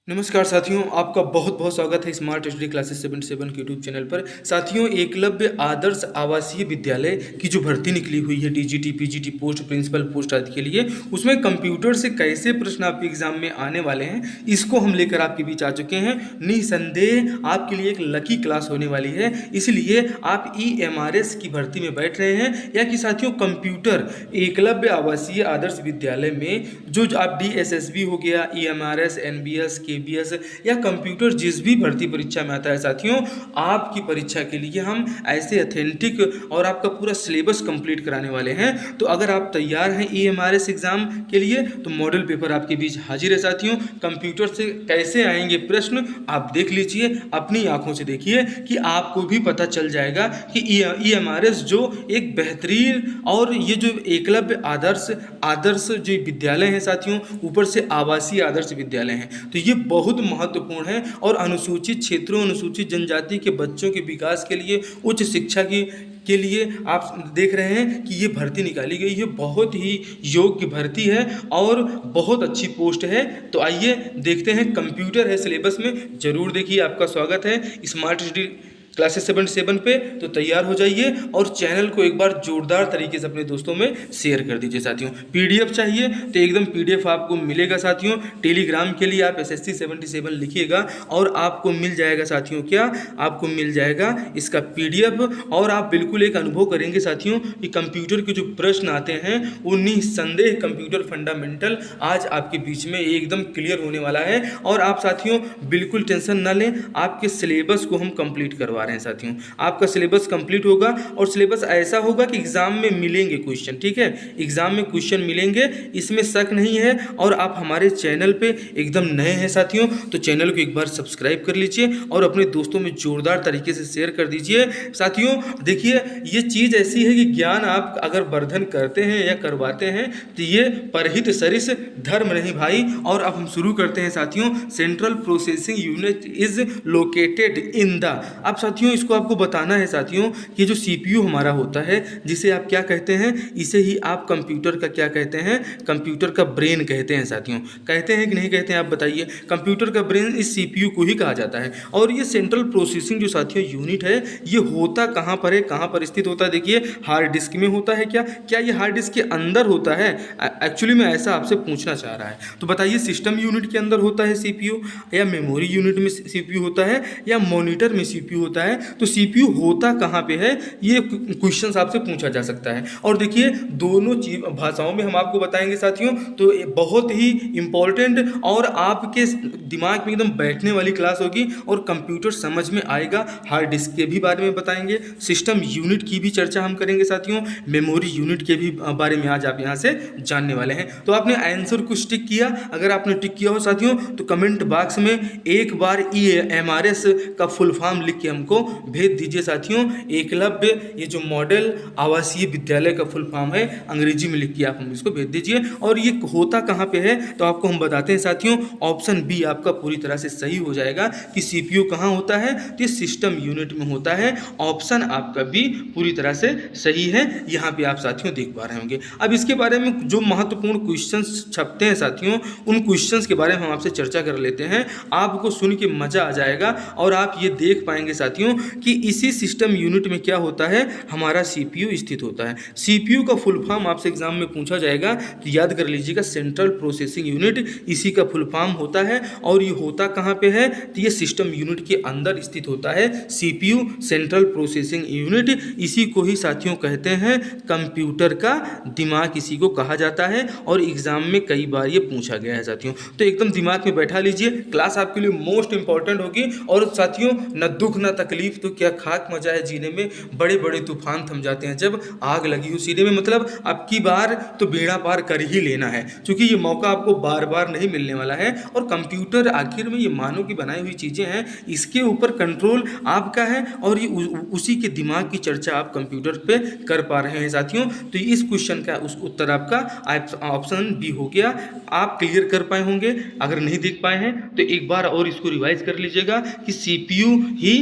नमस्कार साथियों, आपका बहुत बहुत स्वागत है स्मार्ट स्टडी क्लासेस 77 के यूट्यूब चैनल पर। साथियों, एकलव्य आदर्श आवासीय विद्यालय की जो भर्ती निकली हुई है TGT, PGT post, principal post आदि के लिए, उसमें कंप्यूटर से कैसे प्रश्न आपके एग्जाम में आने वाले हैं, इसको हम लेकर आपके बीच आ चुके हैं। निसंदेह आपके लिए एक लकी क्लास होने वाली है, इसलिए आप EMRS की भर्ती में बैठ रहे हैं या कि साथियों कंप्यूटर एकलव्य आवासीय आदर्श विद्यालय में जो आप DSSB हो गया, EMRS, NBS, KBS या कंप्यूटर जिस भी भर्ती परीक्षा में आता है साथियों, आपकी परीक्षा के लिए हम ऐसे ऑथेंटिक और आपका पूरा सिलेबस कंप्लीट कराने वाले हैं। तो अगर आप तैयार हैं EMRS एग्जाम के लिए तो मॉडल पेपर आपके बीच हाजिर है साथियों। कंप्यूटर से कैसे आएंगे प्रश्न आप देख लीजिए, अपनी आंखों से देखिए कि आपको भी पता चल जाएगा कि EMRS जो एक बेहतरीन और ये जो एकलव्य आदर्श जो विद्यालय है साथियों, ऊपर से आवासीय आदर्श विद्यालय हैं, तो ये बहुत महत्वपूर्ण है और अनुसूचित क्षेत्रों, अनुसूचित जनजाति के बच्चों के विकास के लिए, उच्च शिक्षा के लिए आप देख रहे हैं कि ये भर्ती निकाली गई है। बहुत ही योग्य भर्ती है और बहुत अच्छी पोस्ट है। तो आइए देखते हैं, कंप्यूटर है सिलेबस में, जरूर देखिए। आपका स्वागत है स्मार्ट स्टडी क्लासेस 77 पे। तो तैयार हो जाइए और चैनल को एक बार जोरदार तरीके से अपने दोस्तों में शेयर कर दीजिए साथियों। PDF चाहिए तो एकदम PDF आपको मिलेगा साथियों। टेलीग्राम के लिए आप SSC 77 लिखिएगा और आपको मिल जाएगा साथियों, क्या आपको मिल जाएगा इसका PDF। और आप बिल्कुल एक अनुभव करेंगे साथियों कि कंप्यूटर के जो प्रश्न आते हैं वो निसंदेह कंप्यूटर फंडामेंटल आज आपके बीच में एकदम क्लियर होने वाला है। और आप साथियों बिल्कुल टेंशन न लें, आपके सिलेबस को हम कंप्लीट करवा रहे हैं साथियों। आपका सिलेबस कंप्लीट होगा और सिलेबस ऐसा होगा कि एग्जाम में मिलेंगे क्वेश्चन, ठीक है, एग्जाम में क्वेश्चन मिलेंगे, इसमें शक नहीं है। और आप हमारे चैनल पे एकदम नए हैं साथियों तो चैनल को एक बार सब्सक्राइब कर लीजिए और अपने दोस्तों में जोरदार तरीके से शेयर कर दीजिए साथियों। देखिए, ये चीज ऐसी है कि ज्ञान आप अगर वर्धन करते हैं या करवाते हैं तो ये परहित सरिस धर्म नहीं भाई। और अब हम शुरू करते हैं साथियों। Central processing unit is located in the, अब साथियों इसको आपको बताना है साथियों कि जो CPU हमारा होता है, जिसे आप क्या कहते हैं, इसे ही आप कंप्यूटर का क्या कहते हैं, कंप्यूटर का ब्रेन कहते हैं साथियों। कहते हैं कि नहीं कहते हैं, आप बताइए। कंप्यूटर का ब्रेन इस CPU को ही कहा जाता है। और ये सेंट्रल प्रोसेसिंग जो साथियों यूनिट है, ये होता कहाँ पर है, कहाँ पर स्थित होता है? देखिए, हार्ड डिस्क में होता है। क्या ये हार्ड डिस्क के अंदर होता है? एक्चुअली में ऐसा आपसे पूछना चाह रहा है। तो बताइए, सिस्टम यूनिट के अंदर होता है CPU, या मेमोरी यूनिट में CPU होता है, या मॉनिटर में CPU होता है? तो CPU होता कहाँ पे है, ये क्वेश्चन आपसे पूछा जा सकता है। और देखिए, दोनों भाषाओं में हम आपको बताएंगे साथियों। तो बहुत ही इंपॉर्टेंट और आपके दिमाग में एकदम बैठने वाली क्लास होगी और कंप्यूटर समझ में आएगा। हार्ड डिस्क के भी बारे में बताएंगे, सिस्टम यूनिट की भी चर्चा हम करेंगे साथियों, मेमोरी यूनिट के भी बारे में आज आप यहाँ से जानने वाले हैं। तो आपने आंसर को टिक किया? अगर आपने टिक किया हो साथियों तो कमेंट बॉक्स में एक बार EMRS का फुल फॉर्म लिख के हमको भेज दीजिए साथियों। एकलव्य ये जो मॉडल आवासीय विद्यालय का फुल फॉर्म है, अंग्रेजी में लिख के आप हम इसको भेज दीजिए। और ये होता कहाँ पे है तो आपको हम बताते हैं साथियों। ऑप्शन बी आपका पूरी तरह से सही हो जाएगा कि CPU कहाँ होता है, तो ये सिस्टम यूनिट में होता है। ऑप्शन आपका बी पूरी तरह से सही है, यहाँ पे आप साथियों देख पा रहे होंगे। अब इसके बारे में जो महत्वपूर्ण क्वेश्चंस छपते हैं साथियों, उन क्वेश्चंस के बारे में हम आपसे चर्चा कर लेते हैं। आपको सुन के मजा आ जाएगा और आप ये देख पाएंगे साथियों कि इसी सिस्टम यूनिट में क्या होता है, हमारा CPU स्थित होता है। CPU का फुल फॉर्म आपसे एग्जाम में पूछा जाएगा तो याद कर लीजिएगा, सेंट्रल प्रोसेसिंग यूनिट, इसी का फुल फॉर्म होता है। और ये होता कहाँ पे है, तो ये सिस्टम यूनिट के अंदर स्थित होता है। CPU सेंट्रल प्रोसेसिंग यूनिट, इसी को ही साथियों कहते हैं कंप्यूटर का दिमाग, इसी को कहा जाता है। और एग्जाम में कई बार ये पूछा गया है साथियों, तो एकदम दिमाग में बैठा लीजिए। क्लास आपके लिए मोस्ट इंपॉर्टेंट होगी। और साथियों, न दुख न तकलीफ तो क्या खाक मजा है जीने में, बड़े बड़े तूफान थम जाते हैं जब आग लगी हो सीने में। मतलब अब की बार तो बेड़ा पार कर ही लेना है, क्योंकि ये मौका आपको बार बार नहीं मिलने वाला है। और कंप्यूटर आखिर में ये मानव की बनाई हुई चीज़ें हैं, इसके ऊपर कंट्रोल आपका है और ये उसी के दिमाग की चर्चा आप कंप्यूटर पे कर पा रहे हैं साथियों। तो इस क्वेश्चन का उस उत्तर आपका ऑप्शन बी हो गया। आप क्लियर कर पाए होंगे, अगर नहीं देख पाए हैं तो एक बार और इसको रिवाइज कर लीजिएगा कि CPU ही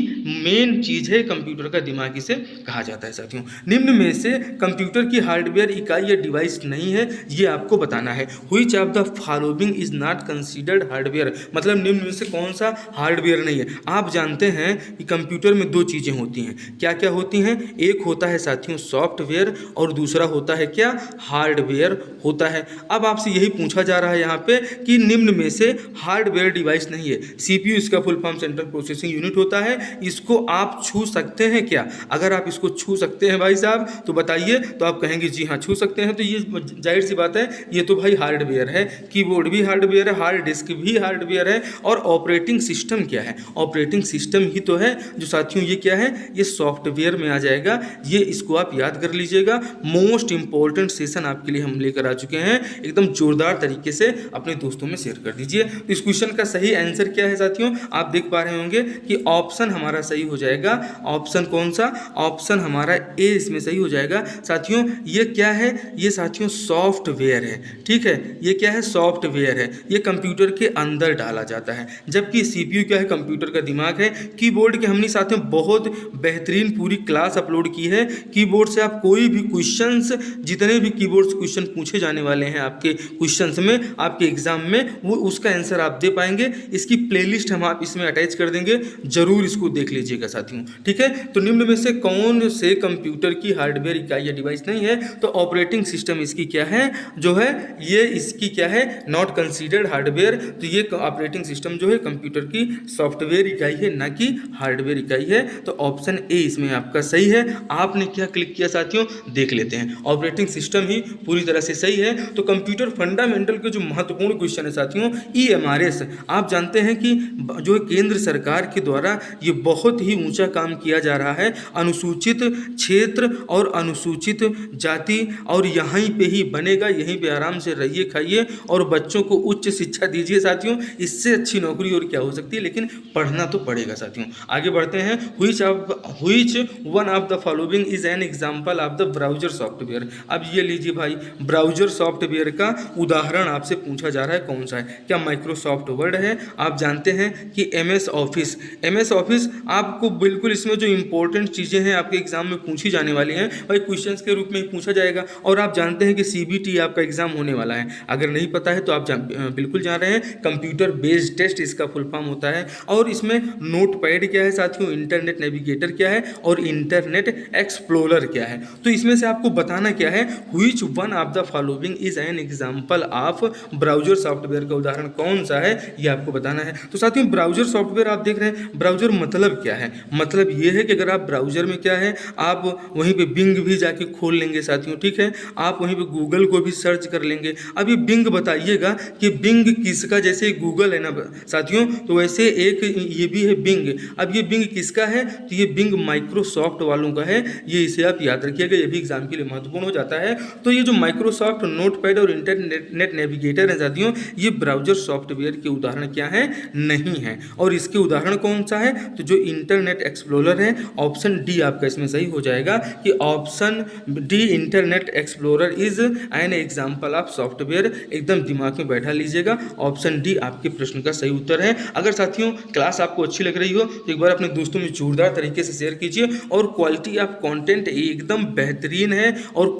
मेन चीज़ है कंप्यूटर का दिमाग इसे कहा जाता है साथियों। निम्न में से कंप्यूटर की हार्डवेयर इकाई या डिवाइस नहीं है, ये आपको बताना है। Which of the following is not considered hardware, मतलब निम्न में से कौन सा हार्डवेयर नहीं है। आप जानते हैं कि कंप्यूटर में दो चीज़ें होती हैं, क्या क्या होती हैं, एक होता है साथियों सॉफ्टवेयर और दूसरा होता है क्या, हार्डवेयर होता है। अब आपसे यही पूछा जा रहा है यहाँ पे कि निम्न में से हार्डवेयर डिवाइस नहीं है। सीपीयू इसका full form central processing unit होता है, इसको आप छू सकते हैं क्या? अगर आप इसको छू सकते हैं भाई साहब तो बताइए, तो आप कहेंगे जी हाँ छू सकते हैं, तो ये जाहिर सी बात है ये तो भाई हार्डवेयर है। कीबोर्ड भी हार्डवेयर है, हार्ड डिस्क भी हार्डवेयर है, और ऑपरेटिंग सिस्टम क्या है, ऑपरेटिंग सिस्टम ही तो है जो साथियों ये क्या है, ये सॉफ्टवेयर में आ जाएगा। ये इसको आप याद कर लीजिएगा। मोस्ट इंपॉर्टेंट सेशन आपके लिए हम लेकर आ चुके हैं, एकदम जोरदार तरीके से अपने दोस्तों में शेयर कर दीजिए। तो इस क्वेश्चन का सही आंसर क्या है साथियों, आप देख पा रहे होंगे कि ऑप्शन हमारा सही हो जाएगा। ऑप्शन कौन सा, ऑप्शन हमारा ए इसमें सही हो जाएगा साथियों। ये क्या है, ये साथियों सॉफ्टवेयर है, ठीक है, ये क्या है, सॉफ्टवेयर है, ये कंप्यूटर के अंदर डाला जाता है। जबकि सीपीयू क्या है, कंप्यूटर का दिमाग है। कीबोर्ड के हमने साथियों बहुत बेहतरीन पूरी क्लास अपलोड की है। कीबोर्ड से आप कोई भी क्वेश्चंस, जितने भी कीबोर्ड से क्वेश्चन पूछे जाने वाले हैं आपके क्वेश्चंस में, आपके एग्जाम में, वो उसका आंसर आप दे पाएंगे। इसकी प्लेलिस्ट हम आप इसमें अटैच कर देंगे, जरूर इसको देख लीजिएगा साथियों, ठीक है। तो निम्न में से कौन से कंप्यूटर की हार्डवेयर इकाई या डिवाइस नहीं है, तो ऑपरेटिंग सिस्टम इसकी क्या है, जो है ये इसकी क्या है, नॉट कंसीडर्ड हार्डवेयर। तो ये ऑपरेटिंग सिस्टम जो है कंप्यूटर की सॉफ्टवेयर इकाई है, ना कि हार्डवेयर इकाई है। तो ऑप्शन ए इसमें आपका सही है। आपने क्या क्लिक किया साथियों, देख लेते हैं, ऑपरेटिंग सिस्टम ही पूरी तरह से सही है। तो कंप्यूटर फंडामेंटल के जो महत्वपूर्ण क्वेश्चन है साथियों, ईएमआरएस, आप जानते हैं कि जो केंद्र सरकार के द्वारा ये बहुत ही ऊंचा काम किया जा रहा है, अनुसूचित क्षेत्र और अनुसूचित जाति, और यहीं पे ही बनेगा, यहीं पे आराम से रहिए खाइए और बच्चों को उच्च शिक्षा दीजिए साथियों। इससे अच्छी नौकरी और क्या हो सकती है, लेकिन पढ़ना तो पड़ेगा साथियों। आगे बढ़ते हैं। Which one of the following is an example of the browser software. अब ये लीजिए भाई, ब्राउजर सॉफ्टवेयर का उदाहरण आपसे पूछा जा रहा है, कौन सा है, क्या माइक्रोसॉफ्ट वर्ड है, आप जानते हैं कि एमएस ऑफिस, एमएस ऑफिस आपको बिल्कुल इसमें जो इंपॉर्टेंट चीज़ें हैं आपके एग्जाम में पूछी जाने वाली हैं भाई, क्वेश्चंस के रूप में ही पूछा जाएगा। और आप जानते हैं कि सीबीटी आपका एग्जाम होने वाला है, अगर नहीं पता है तो आप बिल्कुल जान रहे हैं, कंप्यूटर बेस्ड टेस्ट इसका फुल फॉर्म होता है। और इसमें नोटपैड क्या है साथियों, इंटरनेट नेविगेटर क्या है, और इंटरनेट एक्सप्लोरर क्या है। तो इसमें से आपको बताना क्या है, which one of the following is an example of browser software का उदाहरण कौन सा है, ये आपको बताना है। तो साथियों ब्राउजर सॉफ्टवेयर आप देख रहे हैं, ब्राउजर मतलब क्या है, मतलब ये है कि अगर आप ब्राउजर में क्या है, आप वहीं पे बिंग भी जाके खोल लेंगे साथियों, ठीक है, आप वहीं पे गूगल को भी सर्च कर लेंगे। अब ये बिंग बताइएगा कि बिंग किसका, जैसे गूगल है ना साथियों, तो वैसे एक ये भी है बिंग। अब ये बिंग किसका है, तो ये बिंग माइक्रोसॉफ्ट वालों का है, ये इसे आप याद रखिएगा, ये भी एग्जाम के लिए महत्वपूर्ण हो जाता है। तो ये जो माइक्रोसॉफ्ट नोटपैड और इंटरनेट नेविगेटर है साथियों, ये ब्राउजर सॉफ्टवेयर के उदाहरण क्या है, नहीं है। और इसके उदाहरण कौन सा है, तो जो इंटरनेट एक्सप्लोरर है, ऑप्शन डी आपका इसमें सही हो जाएगा कि option D internet explorer is an example of software. एकदम दिमाग में बैठा लीजिएगा, ऑप्शन डी आपके प्रश्न का सही उत्तर है। अगर साथियों क्लास आपको अच्छी लग रही हो तो एक बार अपने दोस्तों में जोरदार तरीके से शेयर कीजिए। और क्वालिटी ऑफ कंटेंट एकदम बेहतरीन है, और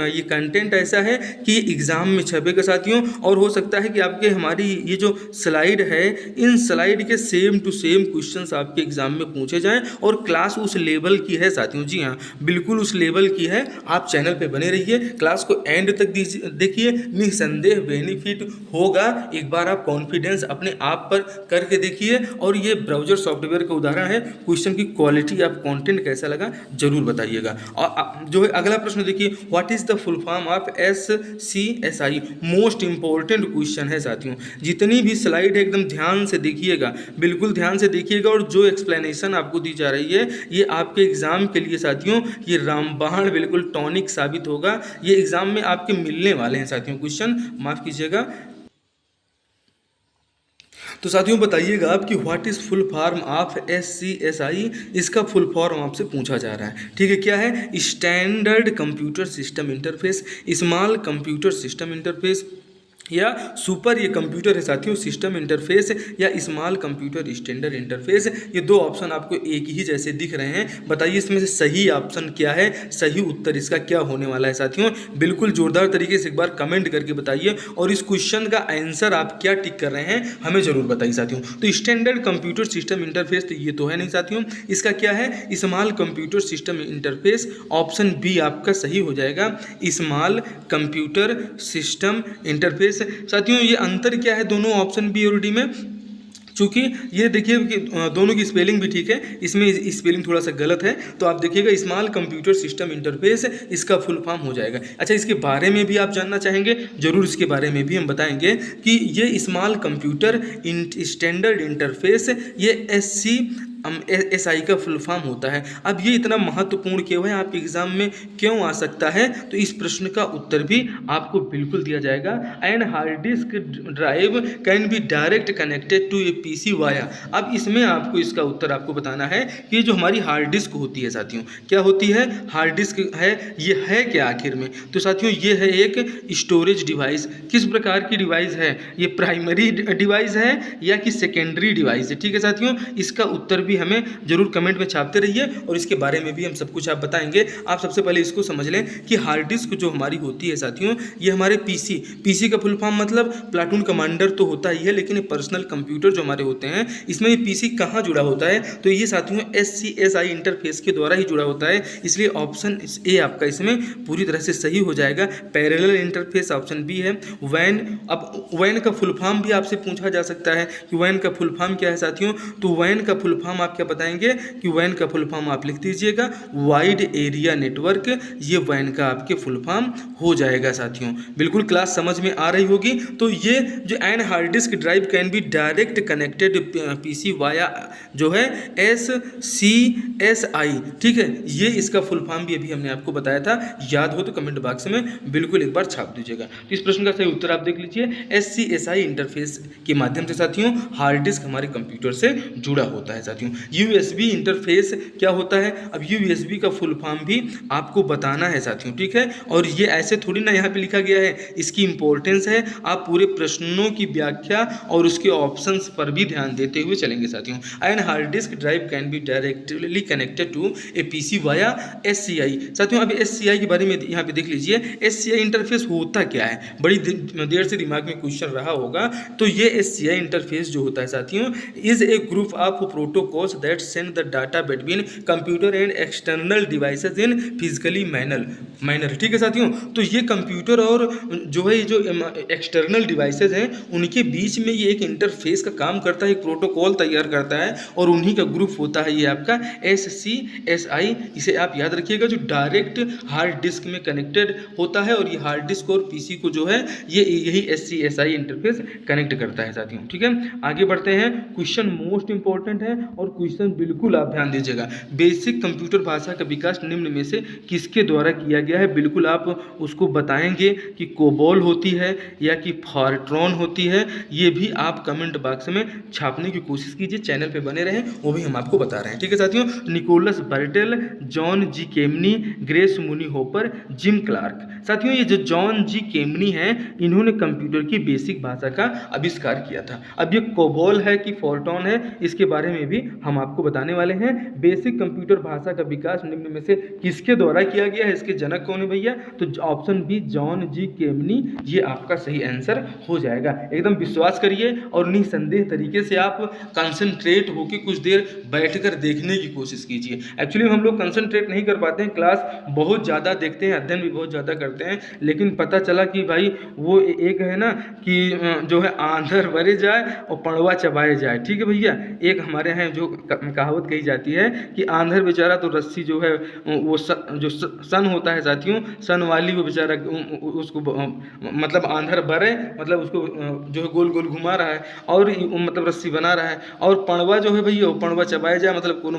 ये कंटेंट ऐसा है कि एग्जाम में छपेगा साथियों। और हो सकता है कि आपके हमारी ये जो स्लाइड है, इन स्लाइड के सेम टू सेम क्वेश्चंस आपके एग्जाम में पूछे जाएं, और क्लास उस लेवल की है साथियों, जी हाँ बिल्कुल उस लेवल की है। आप चैनल पे बने रहिए, क्लास को एंड तक देखिए, निसंदेह बेनिफिट होगा। एक बार आप कॉन्फिडेंस अपने आप पर करके देखिए। और ये ब्राउजर सॉफ्टवेयर का उदाहरण है, क्वेश्चन की क्वालिटी ऑफ कंटेंट कैसा लगा जरूर बताइएगा। और जो है अगला प्रश्न देखिए, what is the full form of SCSI, most important question है साथियों। जितनी भी स्लाइड है एकदम ध्यान से देखिएगा, बिल्कुल ध्यान से देखिएगा, और जो एक्सप्लेनेशन आपको दी जा रही है ये आपके एग्जाम के लिए साथियों ये रामबाण बिल्कुल टॉनिक साबित होगा। ये एग्जाम में आपके मिलने वाले हैं साथियों क्वेश्चन, माफ कीजिएगा। तो साथियों बताइएगा आप कि what is full form of SCSI, इसका फुल फॉर्म आपसे पूछा जा रहा है, ठीक है। क्या है, standard computer system interface, small computer system interface, या सुपर ये कंप्यूटर है साथियों सिस्टम इंटरफेस या स्मॉल कंप्यूटर स्टैंडर्ड इंटरफेस। ये दो ऑप्शन आपको एक ही जैसे दिख रहे हैं, बताइए इसमें से सही ऑप्शन क्या है, सही उत्तर इसका क्या होने वाला है साथियों। बिल्कुल जोरदार तरीके से एक बार कमेंट करके बताइए और इस क्वेश्चन का आंसर आप क्या टिक कर रहे हैं हमें जरूर बताइए साथियों। तो स्टैंडर्ड कंप्यूटर सिस्टम इंटरफेस तो ये तो है नहीं साथियों, इसका क्या है small computer system interface. Option B आपका सही हो जाएगा, स्मॉल कंप्यूटर सिस्टम इंटरफेस। साथियों ये अंतर क्या है दोनों ऑप्शन बी और डी में, चूँकि ये देखिए कि दोनों की स्पेलिंग भी ठीक है, इसमें स्पेलिंग थोड़ा सा गलत है, तो आप देखिएगा स्मॉल कंप्यूटर सिस्टम इंटरफेस इसका फुल फॉर्म हो जाएगा। अच्छा इसके बारे में भी आप जानना चाहेंगे, जरूर इसके बारे में भी हम बताएंगे कि ये स्मॉल कंप्यूटर स्टैंडर्ड इंटरफेस ये SI का फुल फॉर्म होता है। अब ये इतना महत्वपूर्ण क्यों है, आपके एग्जाम में क्यों आ सकता है, तो इस प्रश्न का उत्तर भी आपको बिल्कुल दिया जाएगा। And hard disk drive can be direct connected to a PC via. अब इसमें आपको इसका उत्तर आपको बताना है कि जो हमारी हार्ड डिस्क होती है साथियों, क्या होती है हार्ड डिस्क है, ये है क्या आखिर में, तो साथियों ये है एक स्टोरेज डिवाइस। किस प्रकार की डिवाइस है, ये प्राइमरी डिवाइस है या कि सेकेंडरी डिवाइस है, ठीक है साथियों। इसका उत्तर भी हमें जरूर कमेंट में छापते रहिए और इसके बारे में भी हम सब कुछ आप बताएंगे। आप सबसे पहले इसको समझ लें कि हार्ड डिस्क जो हमारी होती है साथियों, ये हमारे पीसी का फुल फॉर्म मतलब प्लाटून कमांडर तो होता ही है, लेकिन पर्सनल कंप्यूटर जो हमारे होते हैं इसमें ये पीसी कहाँ जुड़ा होता है, तो ये साथियों SCSI इंटरफेस के द्वारा ही जुड़ा होता है, इसलिए ऑप्शन ए आपका इसमें पूरी तरह से सही हो जाएगा। पैरेलल इंटरफेस ऑप्शन बी है। वैन, अब वैन का फुल फॉर्म भी आपसे पूछा जा सकता है कि वैन का फुल फॉर्म क्या है साथियों, तो वैन का फुल फॉर्म आप क्या बताएंगे कि वैन का फुल फॉर्म आप लिख दीजिएगा वाइड एरिया नेटवर्क, ये वैन का आपके फुल फॉर्म हो जाएगा साथियों। बिल्कुल क्लास समझ में आ रही होगी। तो ये जो an hard disk drive can be direct connected PC via जो है SCSI, ठीक है, ये इसका फुल फॉर्म भी अभी हमने आपको बताया था, याद हो तो कमेंट बॉक्स में बिल्कुल एक बार छाप दीजिएगा। तो इस प्रश्न का सही उत्तर आप देख लीजिए, SCSI इंटरफेस के माध्यम से साथियों हार्ड डिस्क हमारे कंप्यूटर से जुड़ा होता है साथियों। USB इंटरफेस क्या होता है, अब USB का फुल फॉर्म भी आपको बताना है साथियों, ठीक है, और ये ऐसे थोड़ी ना यहाँ पे लिखा गया है, इसकी इंपॉर्टेंस है, आप पूरे प्रश्नों की व्याख्या और उसके ऑप्शंस पर भी ध्यान देते हुए चलेंगे साथियों। And hard disk drive can be directly connected to a PC via SCI। साथियों अभी SCI के बारे में यहाँ पे देख लीजिए, SCI इंटरफेस होता क्या है, बड़ी देर से दिमाग में क्वेश्चन रहा होगा। तो ये SCI इंटरफेस जो होता है साथियों is a group of protocols that send the data between computer and external devices in physically manner, ठीक है साथियों। तो ये कंप्यूटर और जो है जो एक्सटर्नल डिवाइसेस हैं उनके बीच में ये एक इंटरफेस का काम करता है, एक प्रोटोकॉल तैयार करता है और उन्हीं का ग्रुप होता है ये आपका SCSI। इसे आप याद रखिएगा, जो डायरेक्ट हार्ड डिस्क में कनेक्टेड होता है और ये हार्ड डिस्क और PC को जो है ये यही SCSI इंटरफेस कनेक्ट करता है साथियों, ठीक है। आगे बढ़ते हैं, क्वेश्चन मोस्ट इंपॉर्टेंट है और क्वेश्चन बिल्कुल आप ध्यान दीजिएगा। बेसिक कंप्यूटर भाषा का विकास निम्न में से किसके द्वारा किया गया है, बिल्कुल आप उसको बताएंगे कि कोबोल होती है या कि फॉर्ट्रॉन होती है, ये भी आप कमेंट बॉक्स में छापने की कोशिश कीजिए, चैनल पे बने रहें, वो भी हम आपको बता रहे हैं, ठीक है साथियों। निकोलस बर्टेल, जॉन जी केमनी, ग्रेस मुनी होपर, जिम क्लार्क। साथियों ये जो जॉन जी केमनी हैं इन्होंने कंप्यूटर की बेसिक भाषा का आविष्कार किया था। अब ये कोबोल है कि फॉर्ट्रॉन है, इसके बारे में भी हम आपको बताने वाले हैं। बेसिक कंप्यूटर भाषा का विकास निम्न में से किसके द्वारा किया गया है, इसके जनक कौन है भैया, तो ऑप्शन बी जॉन जी केमनी, ये आपका सही आंसर हो जाएगा। एकदम विश्वास करिए और निसंदेह तरीके से आप कंसंट्रेट होकर कुछ देर बैठकर देखने की कोशिश कीजिए। एक्चुअली हम लोग कंसंट्रेट नहीं कर पाते हैं, क्लास बहुत ज़्यादा देखते हैं, अध्ययन भी बहुत ज़्यादा करते हैं, लेकिन पता चला कि भाई वो एक है ना कि जो है आंधर भरे जाए और पड़वा चबाए जाए, ठीक है भैया। एक हमारे यहाँ जो कहावत कही जाती है कि आंधर बेचारा तो रस्सी जो है वो जो सन होता है साथियों, सन वाली वो बेचारा उसको मतलब आंधर भरे मतलब उसको जो है गोल गोल घुमा रहा है और मतलब रस्सी बना रहा है, और पड़वा जो है भैया पड़वा चबाया जाए, मतलब कोनो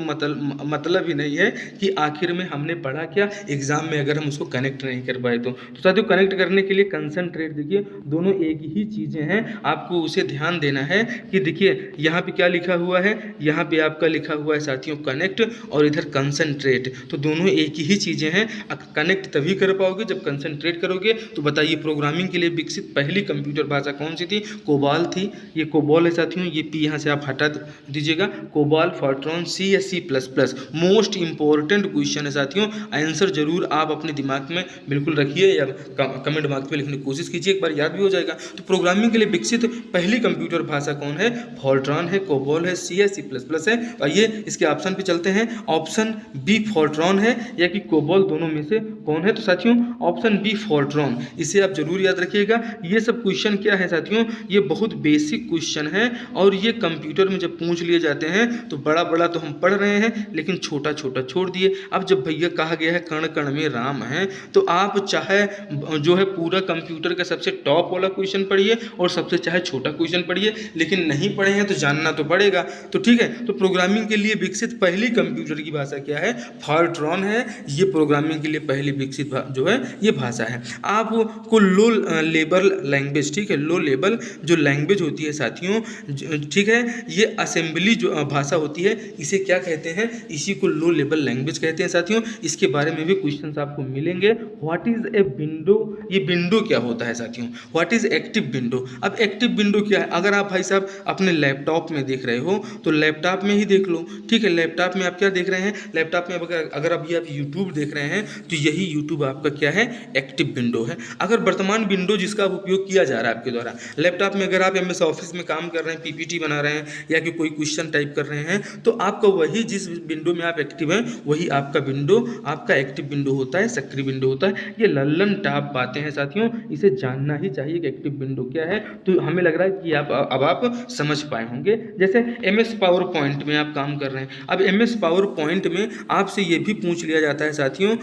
मतलब ही नहीं है कि आखिर में हमने पढ़ा क्या एग्जाम में अगर हम उसको कनेक्ट नहीं कर पाए तो साथियों कनेक्ट करने के लिए कंसंट्रेट, देखिए दोनों एक ही चीज़ें हैं, आपको उसे ध्यान देना है कि देखिए यहाँ पे क्या लिखा हुआ है, यहाँ पे पे आपका लिखा हुआ है साथियों कनेक्ट और इधर कंसंट्रेट, तो दोनों एक ही चीज़ें हैं। कनेक्ट तभी कर पाओगे जब कंसंट्रेट करोगे। तो बताइए प्रोग्रामिंग के लिए विकसित पहली कंप्यूटर भाषा कौन सी थी? कोबाल थी। ये कोबाल है साथियों, ये पी यहाँ से आप हटा दीजिएगा। कोबाल, फॉर्ट्रॉन, सी या C plus plus. Most important question है साथियों, आंसर जरूर आप अपने दिमाग में बिल्कुल रखिए या कमेंट बॉक्स में लिखने की कोशिश कीजिए, एक बार याद भी हो जाएगा। तो प्रोग्रामिंग के लिए विकसित पहली कंप्यूटर भाषा कौन है? फॉर्ट्रॉन है, कोबाल है, सी है, सी प्लस प्लस है। आइए इसके ऑप्शन पे चलते हैं। ऑप्शन बी फॉर्ट्रॉन है या कि कोबाल, दोनों में से कौन है? तो साथियों ऑप्शन बी फॉर्ट्रॉन, इसे आप जरूर याद रखिएगा। ये सब क्वेश्चन क्या है साथियों? ये बहुत बेसिक क्वेश्चन है और ये कंप्यूटर में जब पूछ लिए जाते हैं तो बड़ा बड़ा तो हम पढ़ रहे हैं लेकिन छोटा छोटा छोड़ दिए। अब जब भैया कहा गया है कण कण में राम है, तो आप चाहे जो है पूरा कंप्यूटर का सबसे टॉप वाला क्वेश्चन पढ़िए और सबसे चाहे छोटा क्वेश्चन पढ़िए, लेकिन नहीं पढ़े हैं तो जानना तो पड़ेगा। तो ठीक है, तो प्रोग्रामिंग के लिए विकसित पहली कंप्यूटर की भाषा क्या है? फॉर्ट्रॉन है। ये प्रोग्रामिंग के लिए पहली विकसित जो है ये भाषा है। आपको लो लेवल लैंग्वेज, ठीक है, लो लेवल जो लैंग्वेज होती है साथियों, ठीक है, ये असेंबली जो भाषा होती है इसे क्या कहते हैं? इसी को लो लेवल लैंग्वेज कहते हैं साथियों। इसके बारे में भी क्वेश्चंस आपको मिलेंगे। What is a window? ये विंडो क्या होता है साथियों? What is active window? अब एक्टिव विंडो क्या है? अगर आप भाई साहब अपने लैपटॉप में देख रहे हो तो लैपटॉप में ही देख लो, ठीक है। लैपटॉप में आप क्या देख रहे हैं? लैपटॉप में अगर अभी आप यूट्यूब देख रहे हैं तो यही यूट्यूब आपका क्या है? एक्टिव विंडो है। अगर वर्तमान विंडो जिसका उपयोग किया जा रहा है आपके द्वारा लैपटॉप में, अगर आप MS ऑफिस में काम कर रहे हैं, PPT बना रहे हैं या कि कोई क्वेश्चन टाइप कर रहे हैं, तो आपका वही जिस विंडो में आप एक्टिव हैं वही आपका विंडो आपका एक्टिव विंडो होता है, सक्रिय विंडो होता है। ये लल्लन टाप बातें हैं साथियों, इसे जानना ही चाहिए कि एक्टिव विंडो क्या है। तो हमें लग रहा है कि अब आप समझ पाए होंगे। जैसे MS पावर पॉइंट में आप काम कर रहे हैं, अब MS पावर पॉइंट में आपसे ये भी पूछ लिया जाता है साथियों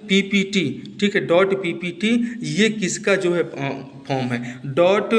.ppt, ठीक है, .ppt ये किसका जो है फॉर्म है? .doc,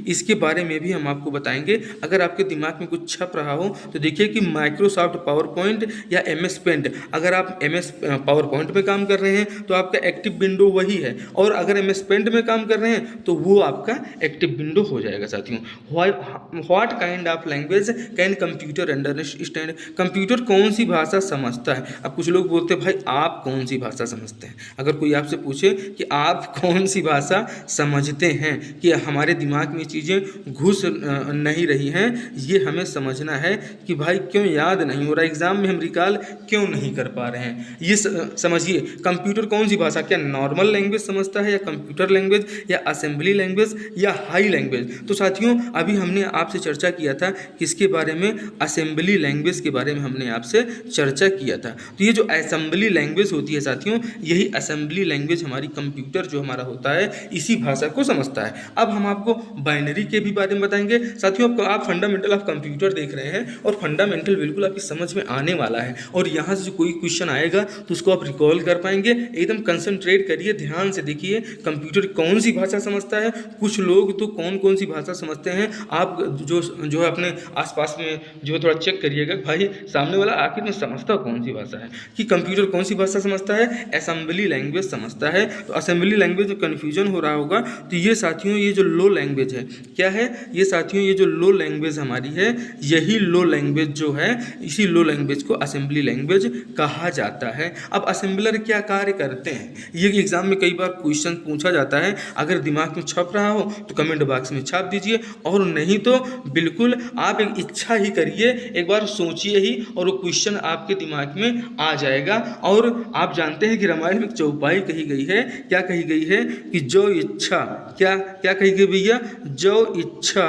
इसके बारे में भी हम आपको बताएंगे। अगर आपके दिमाग में कुछ छप रहा हो तो देखिए कि माइक्रोसॉफ्ट पावर पॉइंट या MS पेंट, अगर आप MS पावर पॉइंट में काम कर रहे हैं तो आपका एक्टिव विंडो वही है, और अगर MS पेंट में काम कर रहे हैं तो वो आपका एक्टिव विंडो हो जाएगा साथियों। What kind of language can computer understand? Computer कौन सी भाषा समझता है? अब कुछ लोग बोलते हैं भाई आप कौन सी भाषा समझते हैं? अगर कोई आपसे पूछे कि आप कौन सी भाषा समझते हैं, कि हमारे दिमाग में चीज़ें घुस नहीं रही हैं, ये हमें समझना है कि भाई क्यों याद नहीं हो रहा, एग्जाम में हम रिकॉल क्यों नहीं कर पा रहे हैं, ये समझिए। कंप्यूटर कौन सी भाषा, क्या नॉर्मल लैंग्वेज समझता है या कंप्यूटर लैंग्वेज या असेंबली लैंग्वेज या हाई लैंग्वेज? तो साथियों अभी हमने आपसे चर्चा किया था किसके बारे में? असेंबली लैंग्वेज के बारे में हमने आपसे चर्चा किया था। तो ये जो असेंबली लैंग्वेज होती है साथियों, यही असेंबली लैंग्वेज हमारी कंप्यूटर जो हमारा होता है इसी भाषा को समझता है। अब हम आपको बाइनरी के भी बारे में बताएंगे साथियों। आप फंडामेंटल ऑफ कंप्यूटर देख रहे हैं और फंडामेंटल बिल्कुल आपकी समझ में आने वाला है, और यहाँ से जो कोई क्वेश्चन आएगा तो उसको आप रिकॉल कर पाएंगे। एकदम कंसंट्रेट करिए, ध्यान से देखिए कंप्यूटर कौन सी भाषा समझता है। कुछ लोग तो कौन कौन सी भाषा समझते हैं, आप जो है अपने आसपास में जो है थोड़ा चेक करिएगा भाई सामने वाला आखिर में समझता कौन सी भाषा है। कि कंप्यूटर कौन सी भाषा समझता है? असेंबली लैंग्वेज समझता है। तो असेंबली लैंग्वेज में कन्फ्यूजन हो रहा होगा, तो ये साथियों ये जो लो लैंग्वेज है क्या है? ये साथियों ये जो लो लैंग्वेज हमारी है, यही लो लैंग्वेज जो है, इसी लो लैंग्वेज को असेंबली लैंग्वेज कहा जाता है। अब असेंबलर क्या कार्य करते हैं, ये एग्जाम में कई बार क्वेश्चन पूछा जाता है। अगर दिमाग में छप रहा हो तो कमेंट बॉक्स में छाप दीजिए, और नहीं तो बिल्कुल आप एक इच्छा ही करिए, एक बार सोचिए ही और वो क्वेश्चन आपके दिमाग में आ जाएगा। और आप जानते हैं कि रामायण में एक चौपाई कही गई है, क्या कही गई है? कि जो इच्छा, क्या कही गई भैया? जो इच्छा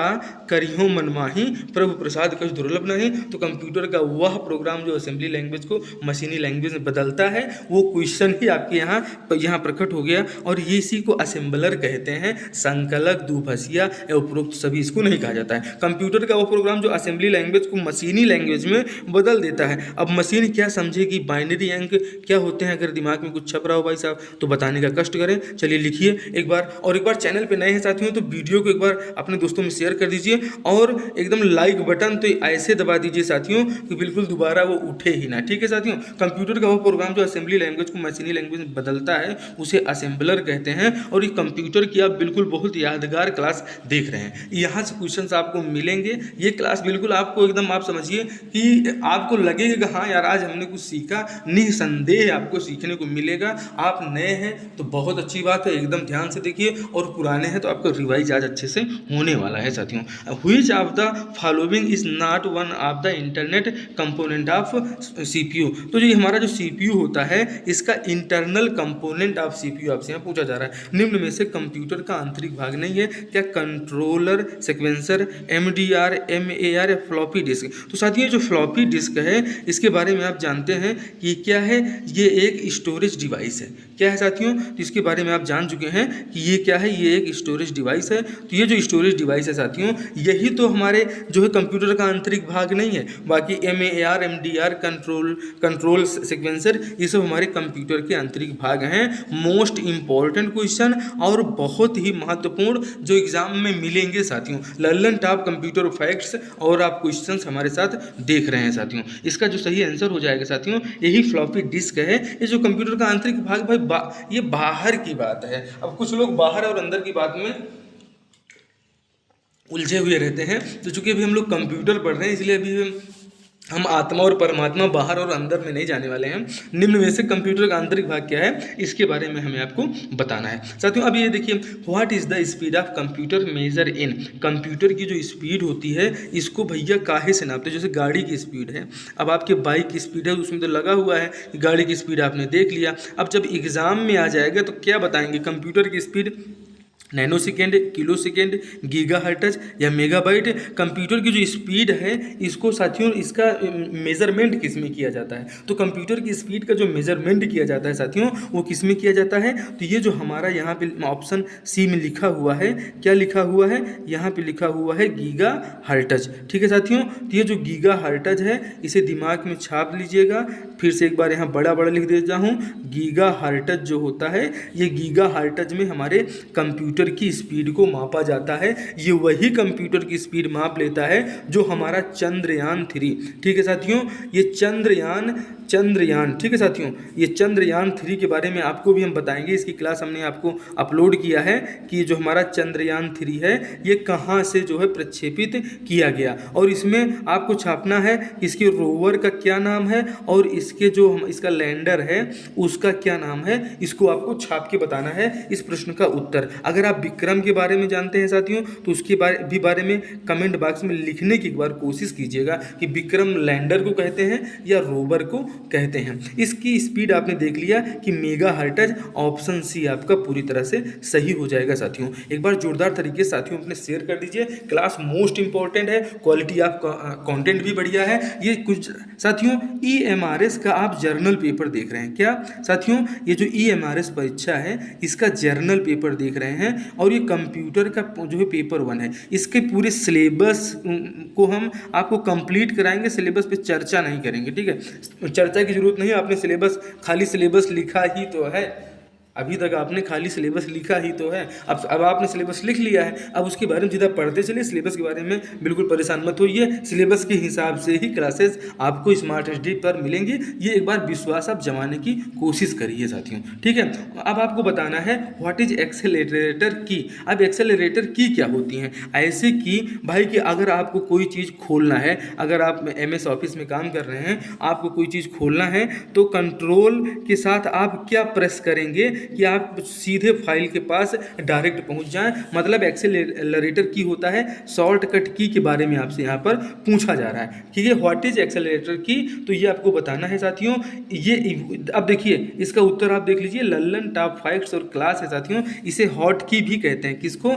करियो मनमाही, प्रभु प्रसाद कछ दुर्लभ नहीं। तो कंप्यूटर का वह प्रोग्राम जो असेंबली लैंग्वेज को मशीनी लैंग्वेज में बदलता है, वो क्वेश्चन ही आपके यहाँ प्रकट हो गया, और ये इसी को असेंबलर कहते हैं। संकलक, दुभाषिया या उपरोक्त सभी इसको नहीं कहा जाता है। कंप्यूटर का वो प्रोग्राम जो असेंबली लैंग्वेज को मशीनी लैंग्वेज में बदल देता है। अब मशीन क्या समझेगी, बाइनरी अंक क्या होते हैं? अगर दिमाग में कुछ छप रहा हो भाई साहब तो बताने का कष्ट करें। चलिए लिखिए एक बार बार, और एक बार चैनल पे नए हैं साथियों तो वीडियो को एक बार अपने दोस्तों में शेयर कर दीजिए और एकदम लाइक बटन तो ऐसे दबा दीजिए साथियों कि बिल्कुल दोबारा वो उठे ही ना। ठीक है साथियों, कंप्यूटर का वो प्रोग्राम जो असेंबली लैंग्वेज को मशीनी लैंग्वेज में बदलता है उसे असेंबलर कहते हैं। और ये कंप्यूटर की आप बिल्कुल बहुत यादगार क्लास देख रहे हैं, यहाँ से क्वेश्चंस आपको मिलेंगे। ये क्लास बिल्कुल आपको एकदम आप समझिए कि आपको लगेगा हाँ यार आज हमने कुछ सीखा, निसंदेह आपको सीखने को मिलेगा। आप नए हैं तो बहुत अच्छी बात है, एकदम ध्यान से देखिए, और पुराने हैं तो आपका रिवाइज आज अच्छे से होने वाला है साथियों। Which of the following is not one of the internet component of CPU. तो ये हमारा जो सीपीयू होता है इसका इंटरनल कंपोनेंट ऑफ सीपीयू आपसे यहाँ पूछा जा रहा है। निम्न में से कंप्यूटर का आंतरिक भाग नहीं है क्या? कंट्रोलर, सीक्वेंसर, एमडीआर, एमएआर या फ्लॉपी डिस्क। तो साथियों जो फ्लॉपी डिस्क है इसके बारे में आप जानते हैं कि क्या है, ये एक स्टोरेज डिवाइस है। क्या है साथियों, तो इसके बारे में आप जान चुके हैं कि ये क्या है, ये एक स्टोरेज डिवाइस है। तो ये जो स्टोरेज डिवाइस है साथियों यही तो हमारे जो है कंप्यूटर का आंतरिक भाग नहीं है। बाकी एमएआर, एमडीआर, कंट्रोल सीक्वेंसर ये सब हमारे कंप्यूटर के आंतरिक भाग हैं। मोस्ट इंपॉर्टेंट क्वेश्चन और बहुत ही महत्वपूर्ण जो एग्जाम में मिलेंगे साथियों, लर्न टॉप कंप्यूटर फैक्ट्स और आप क्वेश्चंस हमारे साथ देख रहे हैं साथियों। इसका जो सही आंसर हो जाएगा साथियों यही फ्लॉपी डिस्क है। ये जो कंप्यूटर का आंतरिक भाग भाई ये बाहर की बात है। अब कुछ लोग बाहर और अंदर की बात में उलझे हुए रहते हैं, तो चूंकि अभी हम लोग कंप्यूटर पढ़ रहे हैं इसलिए अभी हम आत्मा और परमात्मा बाहर और अंदर में नहीं जाने वाले हैं। निम्न में से कंप्यूटर का आंतरिक भाग क्या है इसके बारे में हमें आपको बताना है साथियों। अब ये देखिए, what is the speed of computer measure in. Computer की जो स्पीड होती है इसको भैया काहे से नापते हैं? जैसे गाड़ी की स्पीड है, अब आपके बाइक की स्पीड है उसमें तो लगा हुआ है कि गाड़ी की स्पीड आपने देख लिया। अब जब एग्ज़ाम में आ जाएगा तो क्या बताएंगे? कंप्यूटर की speed nano second, kilo second, giga hertz या मेगाबाइट। कंप्यूटर की जो स्पीड है इसको साथियों इसका मेज़रमेंट किस में किया जाता है? तो कंप्यूटर की स्पीड का जो मेज़रमेंट किया जाता है साथियों वो किस में किया जाता है? तो ये जो हमारा यहाँ पे ऑप्शन सी में लिखा हुआ है, क्या लिखा हुआ है? यहाँ पे लिखा हुआ है गीगा हर्ट्ज। ठीक है साथियों, तो ये जो गीगा हर्ट्ज है इसे दिमाग में छाप लीजिएगा। फिर से एक बार यहाँ बड़ा बड़ा लिख देता हूँ, गीगा हर्ट्ज जो होता है ये गीगा हर्ट्ज में हमारे कंप्यूटर की स्पीड को मापा जाता है। ये वही कंप्यूटर की स्पीड माप लेता है जो हमारा चंद्रयान 3। ठीक है साथियों, ये चंद्रयान ठीक है साथियों, ये चंद्रयान 3 के बारे में आपको भी हम बताएंगे। इसकी क्लास हमने आपको अपलोड किया है कि जो हमारा चंद्रयान 3 है ये कहाँ से जो है प्रक्षेपित किया गया, और इसमें आपको छापना है इसके रोवर का क्या नाम है और इसके जो इसका लैंडर है उसका क्या नाम है, इसको आपको छाप के बताना है इस प्रश्न का उत्तर। अगर आप विक्रम के बारे में जानते हैं साथियों तो उसके बारे में कमेंट बॉक्स में लिखने की एक बार कोशिश कीजिएगा कि विक्रम लैंडर को कहते हैं या रोवर को कहते हैं। इसकी स्पीड आपने देख लिया कि मेगा हर्ट्ज, ऑप्शन सी आपका पूरी तरह से सही हो जाएगा साथियों। एक बार जोरदार तरीके से साथियों अपने शेयर कर दीजिए, क्लास मोस्ट इंपॉर्टेंट है, क्वालिटी ऑफ कंटेंट भी बढ़िया है। ये कुछ साथियों EMRS का आप जर्नल पेपर देख रहे हैं क्या साथियों? ये जो EMRS परीक्षा है इसका जर्नल पेपर देख रहे हैं और ये कंप्यूटर का जो है पेपर 1 है। इसके पूरे सिलेबस को हम आपको कंप्लीट कराएंगे, सिलेबस पे चर्चा नहीं करेंगे। ठीक है, चर्चा की जरूरत नहीं है, आपने सिलेबस खाली सिलेबस लिखा ही तो है। अभी तक आपने खाली सिलेबस लिखा ही तो है। अब आपने सिलेबस लिख लिया है, अब उसके बारे में सीधा पढ़ते चलिए। सिलेबस के बारे में बिल्कुल परेशान मत होइए, सिलेबस के हिसाब से ही क्लासेस आपको स्मार्ट एचडी पर मिलेंगी। ये एक बार विश्वास आप जमाने की कोशिश करिए साथियों। ठीक है, अब आपको बताना है व्हाट इज एक्सेलरेटर की। अब एक्सेलरेटर की क्या होती हैं? ऐसे की भाई कि अगर आपको कोई चीज़ खोलना है, अगर आप MS ऑफिस में काम कर रहे हैं, आपको कोई चीज़ खोलना है तो कंट्रोल के साथ आप क्या प्रेस करेंगे कि आप सीधे फाइल के पास डायरेक्ट पहुंच जाएं। मतलब एक्सेलरेटर की होता है शॉर्टकट की के बारे में आपसे यहाँ पर पूछा जा रहा है। ठीक है, व्हाट इज एक्सेलरेटर की, तो ये आपको बताना है साथियों। ये अब देखिए इसका उत्तर आप देख लीजिए, लल्लन टॉप फैक्ट्स और क्लास है साथियों। इसे हॉट की भी कहते हैं, किसको?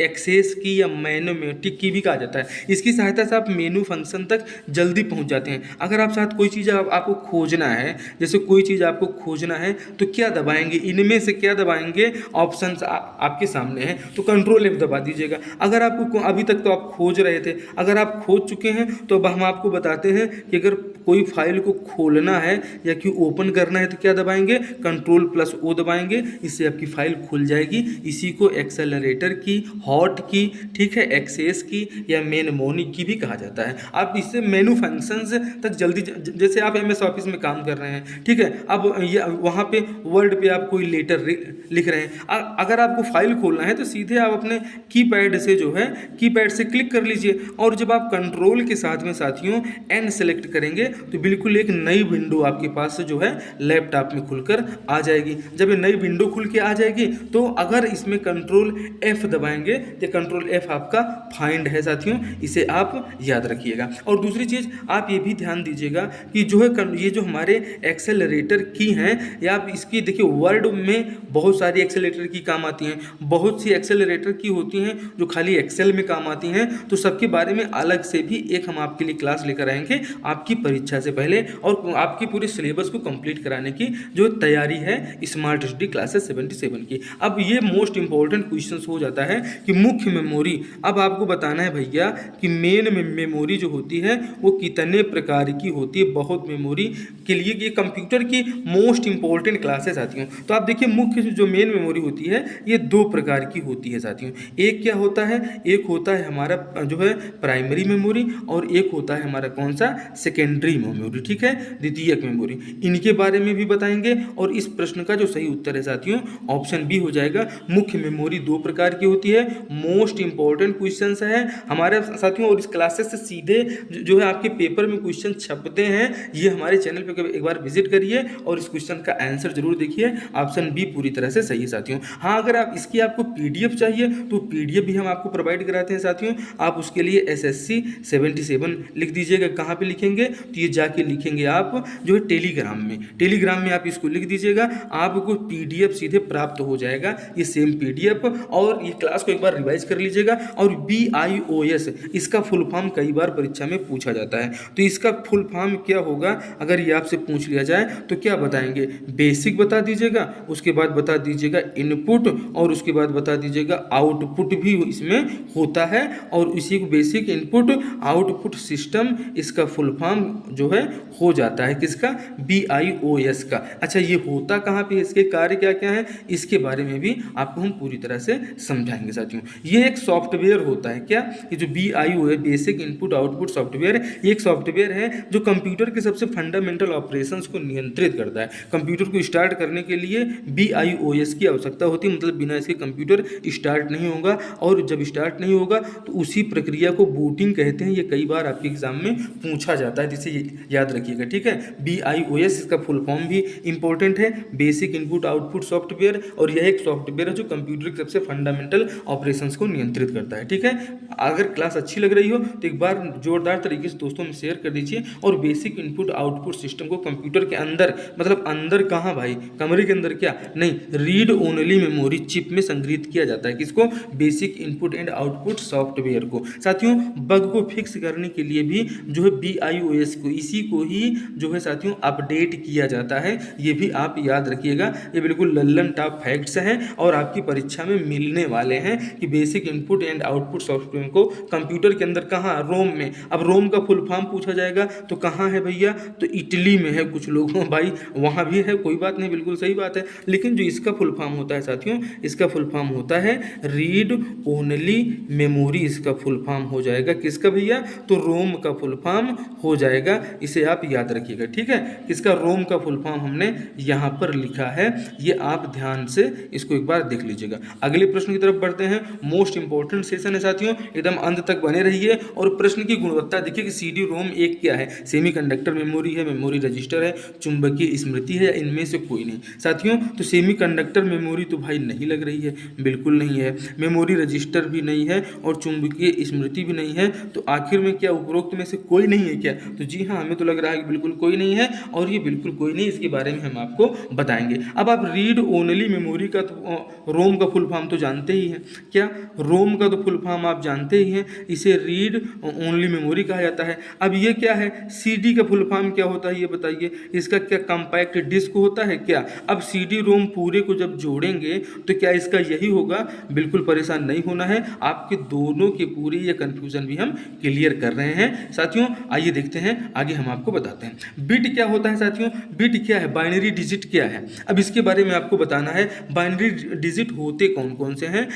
एक्सेस की या मैनोमेटिक की भी कहा जाता है। इसकी सहायता से आप मेनू फंक्शन तक जल्दी पहुँच जाते हैं। अगर आप साथ कोई चीज़ आपको खोजना है, जैसे कोई चीज़ आपको खोजना है तो क्या दबाएंगे? इनमें से क्या दबाएंगे, ऑप्शंस आपके सामने हैं, तो कंट्रोल F दबा दीजिएगा। अगर आपको अभी तक तो आप खोज रहे थे, अगर आप खोज चुके हैं तो अब हम आपको बताते हैं कि अगर कोई फाइल को खोलना है या कि ओपन करना है तो क्या दबाएंगे, कंट्रोल+O दबाएंगे, इससे आपकी फाइल खुल जाएगी। इसी को एक्सेलरेटर की, हॉट की, ठीक है, एक्सेस की या मेनमोनी की भी कहा जाता है। आप इससे मेनू फंक्शंस तक जल्दी, जैसे आप MS ऑफिस में काम कर रहे हैं, ठीक है, अब ये वहाँ पे वर्ड पे आप कोई लेटर लिख रहे हैं, अगर आपको फाइल खोलना है तो सीधे आप अपने कीपैड से जो है, कीपैड से क्लिक कर लीजिए, और जब आप कंट्रोल के साथ में साथियों N सेलेक्ट करेंगे तो बिल्कुल एक नई विंडो आपके पास जो है लैपटॉप में खुलकर आ जाएगी। जब ये नई विंडो खुल के आ जाएगी तो अगर इसमें कंट्रोल F दबाएंगे तो कंट्रोल F आपका फाइंड है साथियों, इसे आप याद रखिएगा। और दूसरी चीज़ आप ये भी ध्यान दीजिएगा कि जो है ये जो हमारे एक्सेलरेटर की हैं, या आप इसकी देखिए वर्ड में बहुत सारी एक्सेलरेटर की काम आती हैं, बहुत सी एक्सेलरेटर की होती हैं जो खाली एक्सेल में काम आती हैं, तो सबके बारे में अलग से भी एक हम आपके लिए क्लास लेकर आएंगे आपकी परीक्षा से पहले, और आपकी पूरी सिलेबस को कंप्लीट कराने की जो तैयारी है स्मार्ट स्टडी क्लासेस 77 की। अब ये मोस्ट इंपॉर्टेंट क्वेश्चन हो जाता है कि मुख्य मेमोरी, अब आपको बताना है भैया कि मेन मेमोरी जो होती है वो कितने प्रकार की होती है। बहुत मेमोरी के लिए ये कंप्यूटर की मोस्ट इंपॉर्टेंट क्लासेस आती हैं। तो आप देखिए मुख्य जो मेन मेमोरी होती है ये दो प्रकार की होती है साथियों। एक क्या होता है, एक होता है हमारा जो है प्राइमरी मेमोरी, और एक होता है हमारा कौन सा, सेकेंडरी मेमोरी, ठीक है, द्वितीयक मेमोरी। इनके बारे में भी बताएंगे, और इस प्रश्न का जो सही उत्तर है साथियों ऑप्शन बी हो जाएगा। मुख्य मेमोरी दो प्रकार की होती है, मोस्ट इंपॉर्टेंट क्वेश्चंस है हमारे साथियों, और इस क्लासेस से सीधे जो है आपके पेपर में क्वेश्चन छपते हैं। ये हमारे चैनल पे एक बार विजिट करिए और इस क्वेश्चन का आंसर जरूर देखिए। ऑप्शन बी पूरी तरह से सही है साथियों। हाँ, अगर आप इसकी आपको PDF चाहिए तो PDF भी हम आपको प्रोवाइड कराते हैं साथियों। आप उसके लिए SSC 77 लिख दीजिएगा। कहाँ पे लिखेंगे, तो ये जाके लिखेंगे आप जो है टेलीग्राम में, टेलीग्राम में आप इसको लिख दीजिएगा, आपको PDF सीधे प्राप्त हो जाएगा, ये सेम PDF। और ये क्लास को एक बार रिवाइज कर लीजिएगा। और BIOS इसका फुल फॉर्म कई बार परीक्षा में पूछा जाता है, तो इसका फुल फॉर्म क्या होगा अगर ये आपसे पूछ लिया जाए तो क्या बताएंगे, बेसिक बता दीजिएगा, उसके बाद बता दीजिएगा इनपुट, और उसके बाद बता दीजिएगा आउटपुट भी इसमें होता है, और इसी को बेसिक इनपुट आउटपुट सिस्टम इसका फुल फॉर्म जो है हो जाता है किसका, BIOS का। अच्छा, ये होता कहाँ पे, इसके कार्य क्या क्या है, इसके बारे में भी आपको हम पूरी तरह से समझाएंगे साथियों। ये एक सॉफ्टवेयर होता है क्या, ये जो BIOS basic input output software, ये एक सॉफ्टवेयर है जो कंप्यूटर के सबसे फंडामेंटल ऑपरेशंस को नियंत्रित करता है। कंप्यूटर को स्टार्ट करने के लिए BIOS की आवश्यकता होती है, मतलब बिना इसके कंप्यूटर स्टार्ट नहीं होगा, और जब स्टार्ट नहीं होगा तो उसी प्रक्रिया को बूटिंग कहते हैं। ये कई बार आपके एग्जाम में पूछा जाता है, जिसे याद रखिएगा, ठीक है। BIOS इसका फुल फॉर्म भी इंपॉर्टेंट है, बेसिक इनपुट आउटपुट सॉफ्टवेयर, और यह एक सॉफ्टवेयर है जो कंप्यूटर के सबसे फंडामेंटल ऑपरेशंस को नियंत्रित करता है, ठीक है। अगर क्लास अच्छी लग रही हो तो एक बार जोरदार तरीके से दोस्तों में शेयर कर दीजिए। और बेसिक इनपुट आउटपुट सिस्टम को कंप्यूटर के अंदर, मतलब अंदर कहाँ भाई, कमरे के अंदर क्या नहीं, रीड ओनली मेमोरी चिप में संग्रहित किया जाता है, किसको, basic input and output software को। साथियों, बग को फिक्स करने के लिए भी जो है BIOS को, इसी को ही जो है साथियों अपडेट किया जाता है। ये भी आप याद रखिएगा, ये बिल्कुल लल्लन टॉप फैक्ट्स हैं और आपकी परीक्षा में मिलने वाले हैं कि basic input and output software को कंप्यूटर के अंदर कहाँ, रोम में। अब रोम का फुल फॉर्म पूछा जाएगा तो कहाँ है भैया, तो इटली में है। कुछ लोग भाई वहाँ भी है, कोई बात नहीं, बिल्कुल सही बात है, लेकिन जो इसका फुल फॉर्म होता है साथियों, इसका फुल फॉर्म होता है रीड ओनली मेमोरी। इसका फुल फॉर्म हो जाएगा किसका भैया, तो रोम का फुल फॉर्म हो जाएगा, इसे आप याद रखिएगा, ठीक है। इसका रोम का फुल फॉर्म हमने यहाँ पर लिखा है, ये आप ध्यान से इसको एक बार देख लीजिएगा। अगले प्रश्न की तरफ बढ़ते हैं। मोस्ट इंपॉर्टेंट सेशन है साथियों, एकदम अंत तक बने रहिए। और प्रश्न की गुणवत्ता देखिए कि CD रोम एक क्या है, सेमीकंडक्टर मेमोरी है, मेमोरी रजिस्टर है, चुंबकीय स्मृति है, या इनमें से कोई नहीं साथियों। तो सेमीकंडक्टर मेमोरी तो भाई नहीं लग रही है, बिल्कुल नहीं है, मेमोरी रजिस्टर भी नहीं है, और चुंबकीय स्मृति भी नहीं है। तो आखिर में क्या उपरोक्त में से कोई नहीं है क्या, तो जी हाँ, हमें तो लग रहा है कि बिल्कुल कोई नहीं है, और ये बिल्कुल कोई नहीं, इसके बारे में हम आपको बताएंगे। अब आप रीड ओनली मेमोरी का तो रोम का फुल फॉर्म तो जानते ही हैं, क्या रोम का तो फुल फॉर्म आप जानते ही हैं, इसे रीड ओनली मेमोरी कहा जाता है। अब ये क्या है, CD का फुल फॉर्म क्या होता है ये बताइए, इसका क्या कॉम्पैक्ट डिस्क होता है क्या। अब CD CD रोम पूरे को जब जोड़ेंगे तो क्या इसका यही होगा? बिल्कुल परेशान नहीं होना है, आपके दोनों के पूरे ये कन्फ्यूज़न भी हम क्लियर कर रहे हैं साथियों। आइए देखते हैं आगे, हम आपको बताते हैं बिट क्या होता है साथियों। बिट क्या है? बाइनरी डिजिट क्या है? अब इसके बारे में आपको बताना है। बाइनरी डिजिट होते कौन कौन से हैं,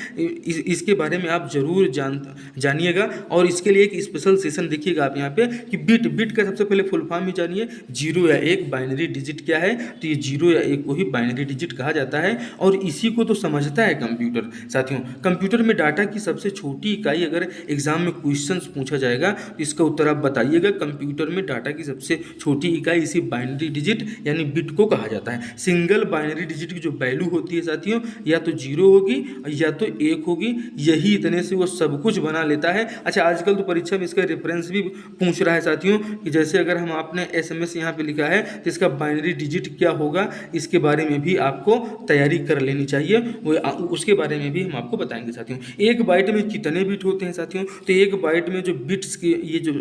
इसके बारे में आप जरूर जानिएगा, और इसके लिए एक स्पेशल सेशन देखिएगा आप यहाँ पे कि बिट का सबसे पहले फुल फॉर्म ही जानिए। 0 या 1 बाइनरी डिजिट क्या है? तो ये 0 या 1 को ही बाइनरी डिजिट कहा जाता है, और इसी को तो समझता है कंप्यूटर साथियों। कंप्यूटर में डाटा की सबसे छोटी इकाई अगर एग्जाम में क्वेश्चंस पूछा जाएगा तो इसका उत्तर आप बताइएगा। कंप्यूटर में डाटा की सबसे छोटी इकाई इसी बाइनरी डिजिट यानी बिट को कहा जाता है। सिंगल बाइनरी डिजिट की जो वैल्यू होती है साथियों, या तो 0 होगी या तो 1 होगी, यही इतने से वो सब कुछ बना लेता है। अच्छा, आजकल तो परीक्षा में इसका रेफरेंस भी पूछ रहा है साथियों, कि जैसे अगर हम आपने SMS यहाँ पे लिखा है तो इसका बाइनरी डिजिट क्या होगा, इसके बारे में भी आपको तैयारी कर लेनी चाहिए, वो उसके बारे में भी हम आपको बताएंगे साथियों। एक बाइट में कितने बिट होते हैं साथियों? तो एक बाइट में जो बिट्स की ये जो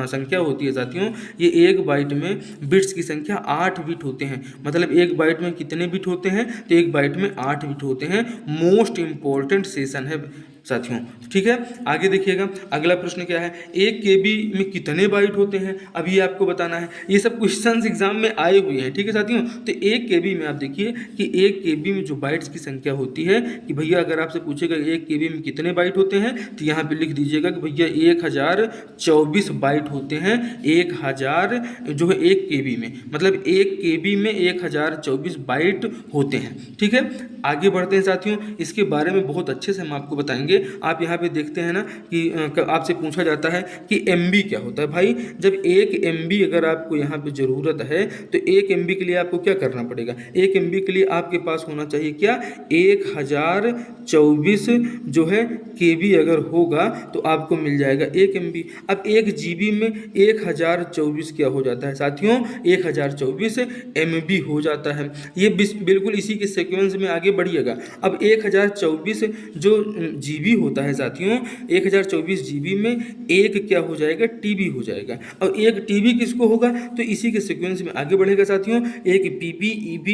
संख्या होती है साथियों, ये एक बाइट में बिट्स की संख्या 8 बिट होते हैं। मतलब एक बाइट में कितने बिट होते हैं? तो एक बाइट में 8 बिट होते हैं। मोस्ट इंपॉर्टेंट सेशन है साथियों, ठीक है। आगे देखिएगा, अगला प्रश्न क्या है? 1 KB में कितने बाइट होते हैं? अभी आपको बताना है। ये सब क्वेश्चंस एग्जाम में आए हुए हैं, ठीक है साथियों। तो 1 KB में आप देखिए कि 1 KB में जो बाइट्स की संख्या होती है, कि भैया अगर आपसे पूछेगा 1 KB में कितने बाइट होते हैं, तो यहाँ पे लिख दीजिएगा कि भैया 1024 बाइट होते हैं। 1000 जो है 1 KB में, मतलब 1 KB में 1024 बाइट होते हैं, ठीक है। आगे बढ़ते हैं साथियों, इसके बारे में बहुत अच्छे से हम आपको बताएंगे। आप यहाँ पे देखते हैं ना कि आपसे पूछा जाता है कि MB क्या होता है। भाई जब 1 MB अगर आपको यहाँ पे ज़रूरत है, तो 1 MB के लिए आपको क्या करना पड़ेगा? 1 MB के लिए आपके पास होना चाहिए क्या? 1024 जो है KB अगर होगा तो आपको मिल जाएगा 1 MB। अब 1 GB में 1024 क्या हो जाता है साथियों? 1024 MB हो जाता है। ये बिल्कुल इसी के सीक्वेंस में आगे बढ़िएगा। अब 1024 जो GB होता है साथियों, 1024 GB में एक क्या हो जाएगा? TB हो जाएगा। और एक TB किसको होगा? तो इसी के सीक्वेंस में आगे बढ़ेगा साथियों। एक PB, EB,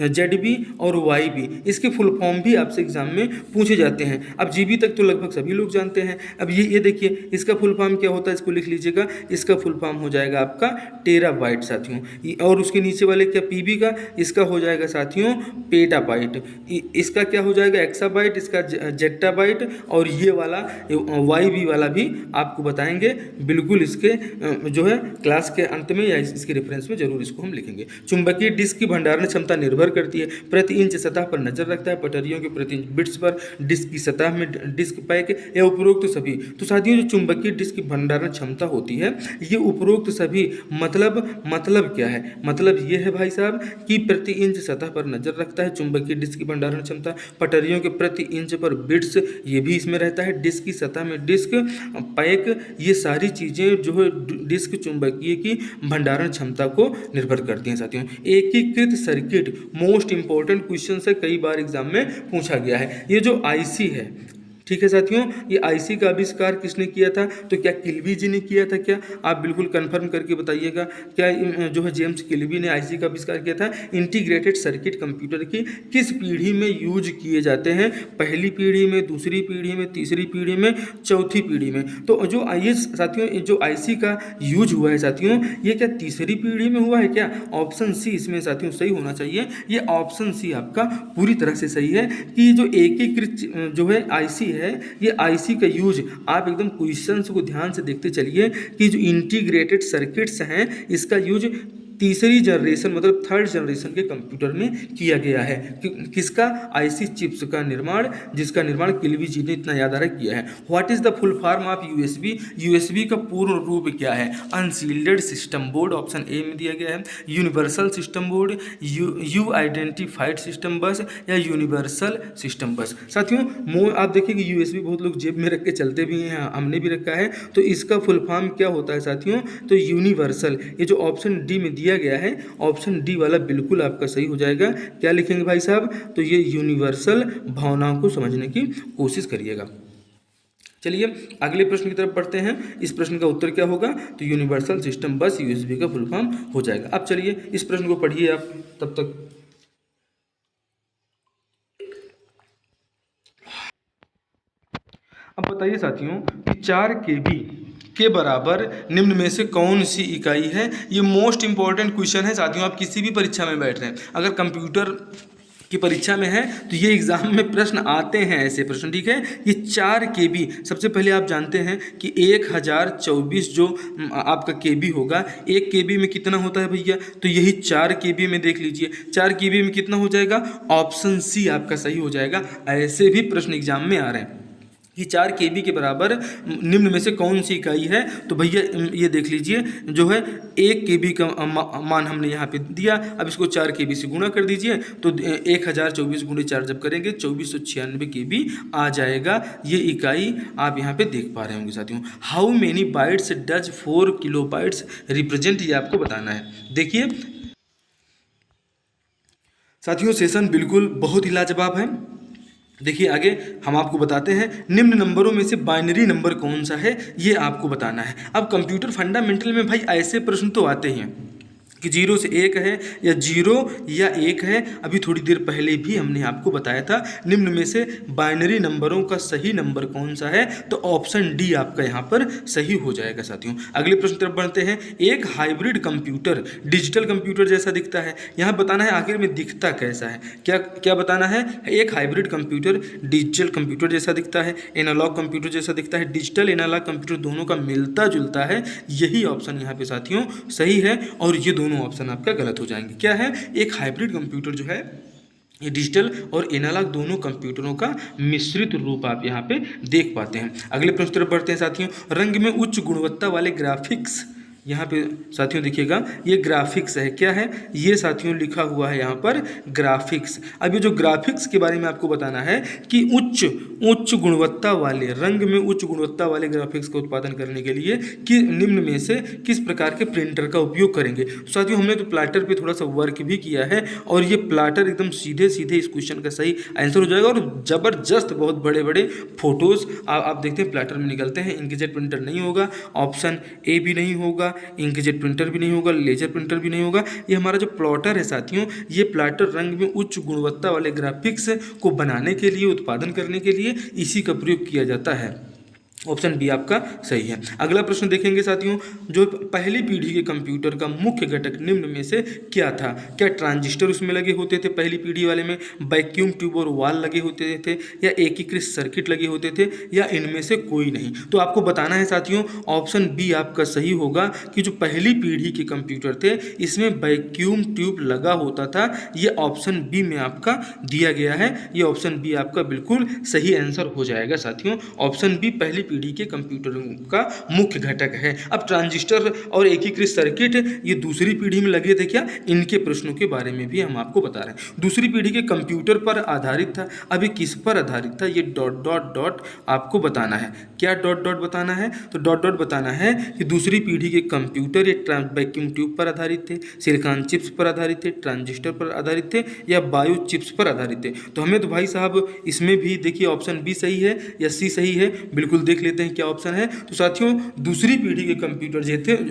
ZB और YB, इसके फुल फॉर्म भी आपसे एग्जाम में पूछे जाते हैं। अब GB तक तो लगभग सभी लोग जानते हैं। अब ये देखिए, इसका फुल फॉर्म क्या होता है, इसको लिख लीजिएगा। इसका फुल फॉर्म हो जाएगा आपका टेराबाइट साथियों। और उसके नीचे वाले क्या PB का, इसका हो जाएगा साथियों पेटाबाइट। इसका क्या हो जाएगा? एक्साबाइट, इसका जेट्टाबाइट, और ये वाला YB वाला भी आपको बताएंगे बिल्कुल इसके जो है क्लास के अंत में, या इसके रेफरेंस में जरूर इसको हम लिखेंगे। चुंबकीय डिस्क की भंडारण क्षमता निर्भर करती है, प्रति इंच सतह पर नजर रखता है, पटरियों के प्रति इंच बिट्स पर, डिस्क की सतह में डिस्क पैक या उपरोक्त सभी। तो साथियों, जो चुंबकीय डिस्क की भंडारण क्षमता होती है, ये उपरोक्त सभी मतलब क्या है? मतलब ये है भाई साहब कि प्रति इंच सतह पर नजर रखता है चुंबकीय डिस्क की भंडारण क्षमता, पटरियों के प्रति इंच पर बिट्स, ये भी इसमें रहता है, डिस्क की सतह में डिस्क पैक, ये सारी चीज़ें जो है डिस्क चुंबकीय की भंडारण क्षमता को निर्भर करती हैं साथियों। एकीकृत सर्किट मोस्ट इंपॉर्टेंट क्वेश्चन है, कई बार एग्जाम में पूछा गया है। ये जो IC है, ठीक है साथियों, ये IC का आविष्कार किसने किया था? तो क्या किल्बी जी ने किया था क्या? आप बिल्कुल कंफर्म करके बताइएगा। क्या जो है जेम्स किल्बी ने IC का आविष्कार किया था? इंटीग्रेटेड सर्किट कंप्यूटर की किस पीढ़ी में यूज किए जाते हैं? पहली पीढ़ी में, दूसरी पीढ़ी में, तीसरी पीढ़ी में, चौथी पीढ़ी में? तो जो साथियों जो IC का यूज हुआ है साथियों, ये क्या तीसरी पीढ़ी में हुआ है क्या? ऑप्शन C इसमें साथियों सही होना चाहिए। ये ऑप्शन C आपका पूरी तरह से सही है कि जो एकीकृत जो है IC है, ये IC का यूज आप एकदम क्वेश्चंस को ध्यान से देखते चलिए कि जो इंटीग्रेटेड सर्किट्स हैं, इसका यूज तीसरी जनरेशन मतलब थर्ड जनरेशन के कंप्यूटर में किया गया है। किसका? IC चिप्स का निर्माण, जिसका निर्माण किल्बी जी ने इतना याद आ रहा किया है। What is the full form of USB? USB का पूर्ण रूप क्या है? Unshielded system board, option A में दिया गया है। Universal system board, you identified system बस, या यूनिवर्सल सिस्टम बस। साथियों आप देखिए कि USB बहुत लोग जेब में रख के चलते भी हैं, हमने भी रखा है। तो इसका फुल फॉर्म क्या होता है साथियों? तो यूनिवर्सल। ये जो ऑप्शन D में दिया गया है, ऑप्शन D वाला बिल्कुल आपका सही हो जाएगा। क्या लिखेंगे भाई साहब? तो ये यूनिवर्सल भावनाओं को समझने की कोशिश करिएगा। चलिए अगले प्रश्न की तरफ बढ़ते हैं। इस प्रश्न का उत्तर क्या होगा? तो यूनिवर्सल सिस्टम बस USB का फुल फॉर्म हो जाएगा। अब चलिए इस प्रश्न को पढ़िए आप तब तक। बताइए साथियों कि 4 केबी के बराबर निम्न में से कौन सी इकाई है। ये मोस्ट इंपॉर्टेंट क्वेश्चन है साथियों। आप किसी भी परीक्षा में बैठ रहे हैं, अगर कंप्यूटर की परीक्षा में है तो ये एग्जाम में प्रश्न आते हैं, ऐसे प्रश्न, ठीक है। ये 4 केबी, सबसे पहले आप जानते हैं कि 1024 जो आपका केबी होगा, 1 केबी में कितना होता है भैया, तो यही 4 केबी में देख लीजिए। 4 केबी में कितना हो जाएगा, ऑप्शन सी आपका सही हो जाएगा। ऐसे भी प्रश्न एग्जाम में आ रहे हैं कि 4 केबी के बराबर निम्न में से कौन सी इकाई है। तो भैया ये देख लीजिए, जो है 1 केबी का मान हमने यहाँ पे दिया। अब इसको 4 केबी से गुणा कर दीजिए, तो 1024 गुणे 4 जब करेंगे 2496 केबी आ जाएगा। ये इकाई आप यहाँ पे देख पा रहे होंगे साथियों। How many bytes does 4 kilobytes represent, ये आपको बताना है। देखिए साथियों, सेशन बिल्कुल बहुत ही लाजवाब है। देखिए आगे हम आपको बताते हैं, निम्न नंबरों में से बाइनरी नंबर कौन सा है, ये आपको बताना है। अब कंप्यूटर फंडामेंटल में भाई ऐसे प्रश्न तो आते हैं कि 0 से 1 है या 0 या 1 है। अभी थोड़ी देर पहले भी हमने आपको बताया था, निम्न में से बाइनरी नंबरों का सही नंबर कौन सा है, तो ऑप्शन डी आपका यहाँ पर सही हो जाएगा साथियों। अगले प्रश्न तरफ बढ़ते हैं। एक हाइब्रिड कंप्यूटर डिजिटल कंप्यूटर जैसा दिखता है, यहाँ बताना है आखिर में दिखता कैसा है। क्या क्या बताना है, एक हाइब्रिड कंप्यूटर डिजिटल कंप्यूटर जैसा दिखता है, एनालॉग कंप्यूटर जैसा दिखता है, डिजिटल एनालॉग कंप्यूटर दोनों का मिलता जुलता है। यही ऑप्शन यहाँ पे साथियों सही है, और ये दोनों ऑप्शन आपका गलत हो जाएंगे। क्या है, एक हाइब्रिड कंप्यूटर जो है ये डिजिटल और एनालॉग दोनों कंप्यूटरों का मिश्रित रूप आप यहाँ पे देख पाते हैं। अगले प्रश्न तरफ बढ़ते हैं साथियों। रंग में उच्च गुणवत्ता वाले ग्राफिक्स, यहाँ पे साथियों देखिएगा ये ग्राफिक्स है। क्या है ये साथियों, लिखा हुआ है यहाँ पर ग्राफिक्स। अब ये जो ग्राफिक्स के बारे में आपको बताना है कि उच्च गुणवत्ता वाले, रंग में उच्च गुणवत्ता वाले ग्राफिक्स का उत्पादन करने के लिए कि निम्न में से किस प्रकार के प्रिंटर का उपयोग करेंगे। साथियों हमने तो प्लाटर पे थोड़ा सा वर्क भी किया है, और ये प्लाटर एकदम सीधे सीधे इस क्वेश्चन का सही आंसर हो जाएगा। और ज़बरदस्त बहुत बड़े बड़े फोटोज़ आप देखते हैं प्लाटर में निकलते हैं। इंकजेट प्रिंटर नहीं होगा, ऑप्शन ए भी नहीं होगा, इंकजेट प्रिंटर भी नहीं होगा, लेजर प्रिंटर भी नहीं होगा। ये हमारा जो प्लॉटर है साथियों, ये प्लॉटर रंग में उच्च गुणवत्ता वाले ग्राफिक्स को बनाने के लिए, उत्पादन करने के लिए इसी का प्रयोग किया जाता है। ऑप्शन बी आपका सही है। अगला प्रश्न देखेंगे साथियों, जो पहली पीढ़ी के कंप्यूटर का मुख्य घटक निम्न में से क्या था। क्या ट्रांजिस्टर उसमें लगे होते थे पहली पीढ़ी वाले में, वैक्यूम ट्यूब और वाल लगे होते थे, या एकीकृत सर्किट लगे होते थे, या इनमें से कोई नहीं। तो आपको बताना है साथियों, ऑप्शन बी आपका सही होगा कि जो पहली पीढ़ी के कंप्यूटर थे इसमें वैक्यूम ट्यूब लगा होता था। ये ऑप्शन बी में आपका दिया गया है। ये ऑप्शन बी आपका बिल्कुल सही आंसर हो जाएगा साथियों। ऑप्शन बी पहली पीढ़ी के कंप्यूटरों का मुख्य घटक है। अब ट्रांजिस्टर और एकीकृत सर्किट ये दूसरी पीढ़ी में लगे थे क्या, इनके प्रश्नों के बारे में भी हम आपको बता रहे हैं। दूसरी पीढ़ी के कंप्यूटर पर आधारित था। अभी किस पर आधारित था, ये डॉट डॉट डॉट आपको बताना है। क्या डॉट डॉट बताना है, तो डॉट डॉट बताना है कि दूसरी पीढ़ी के कंप्यूटर ये वैक्यूम ट्यूब पर आधारित थे, सिलिकॉन चिप्स पर आधारित थे, ट्रांजिस्टर पर आधारित थे, या बायो चिप्स पर आधारित थे। तो हमें तो भाई साहब इसमें भी देखिए ऑप्शन बी सही है या सी सही है, बिल्कुल देख लेते हैं क्या ऑप्शन है। तो साथियों दूसरी पीढ़ी के कंप्यूटर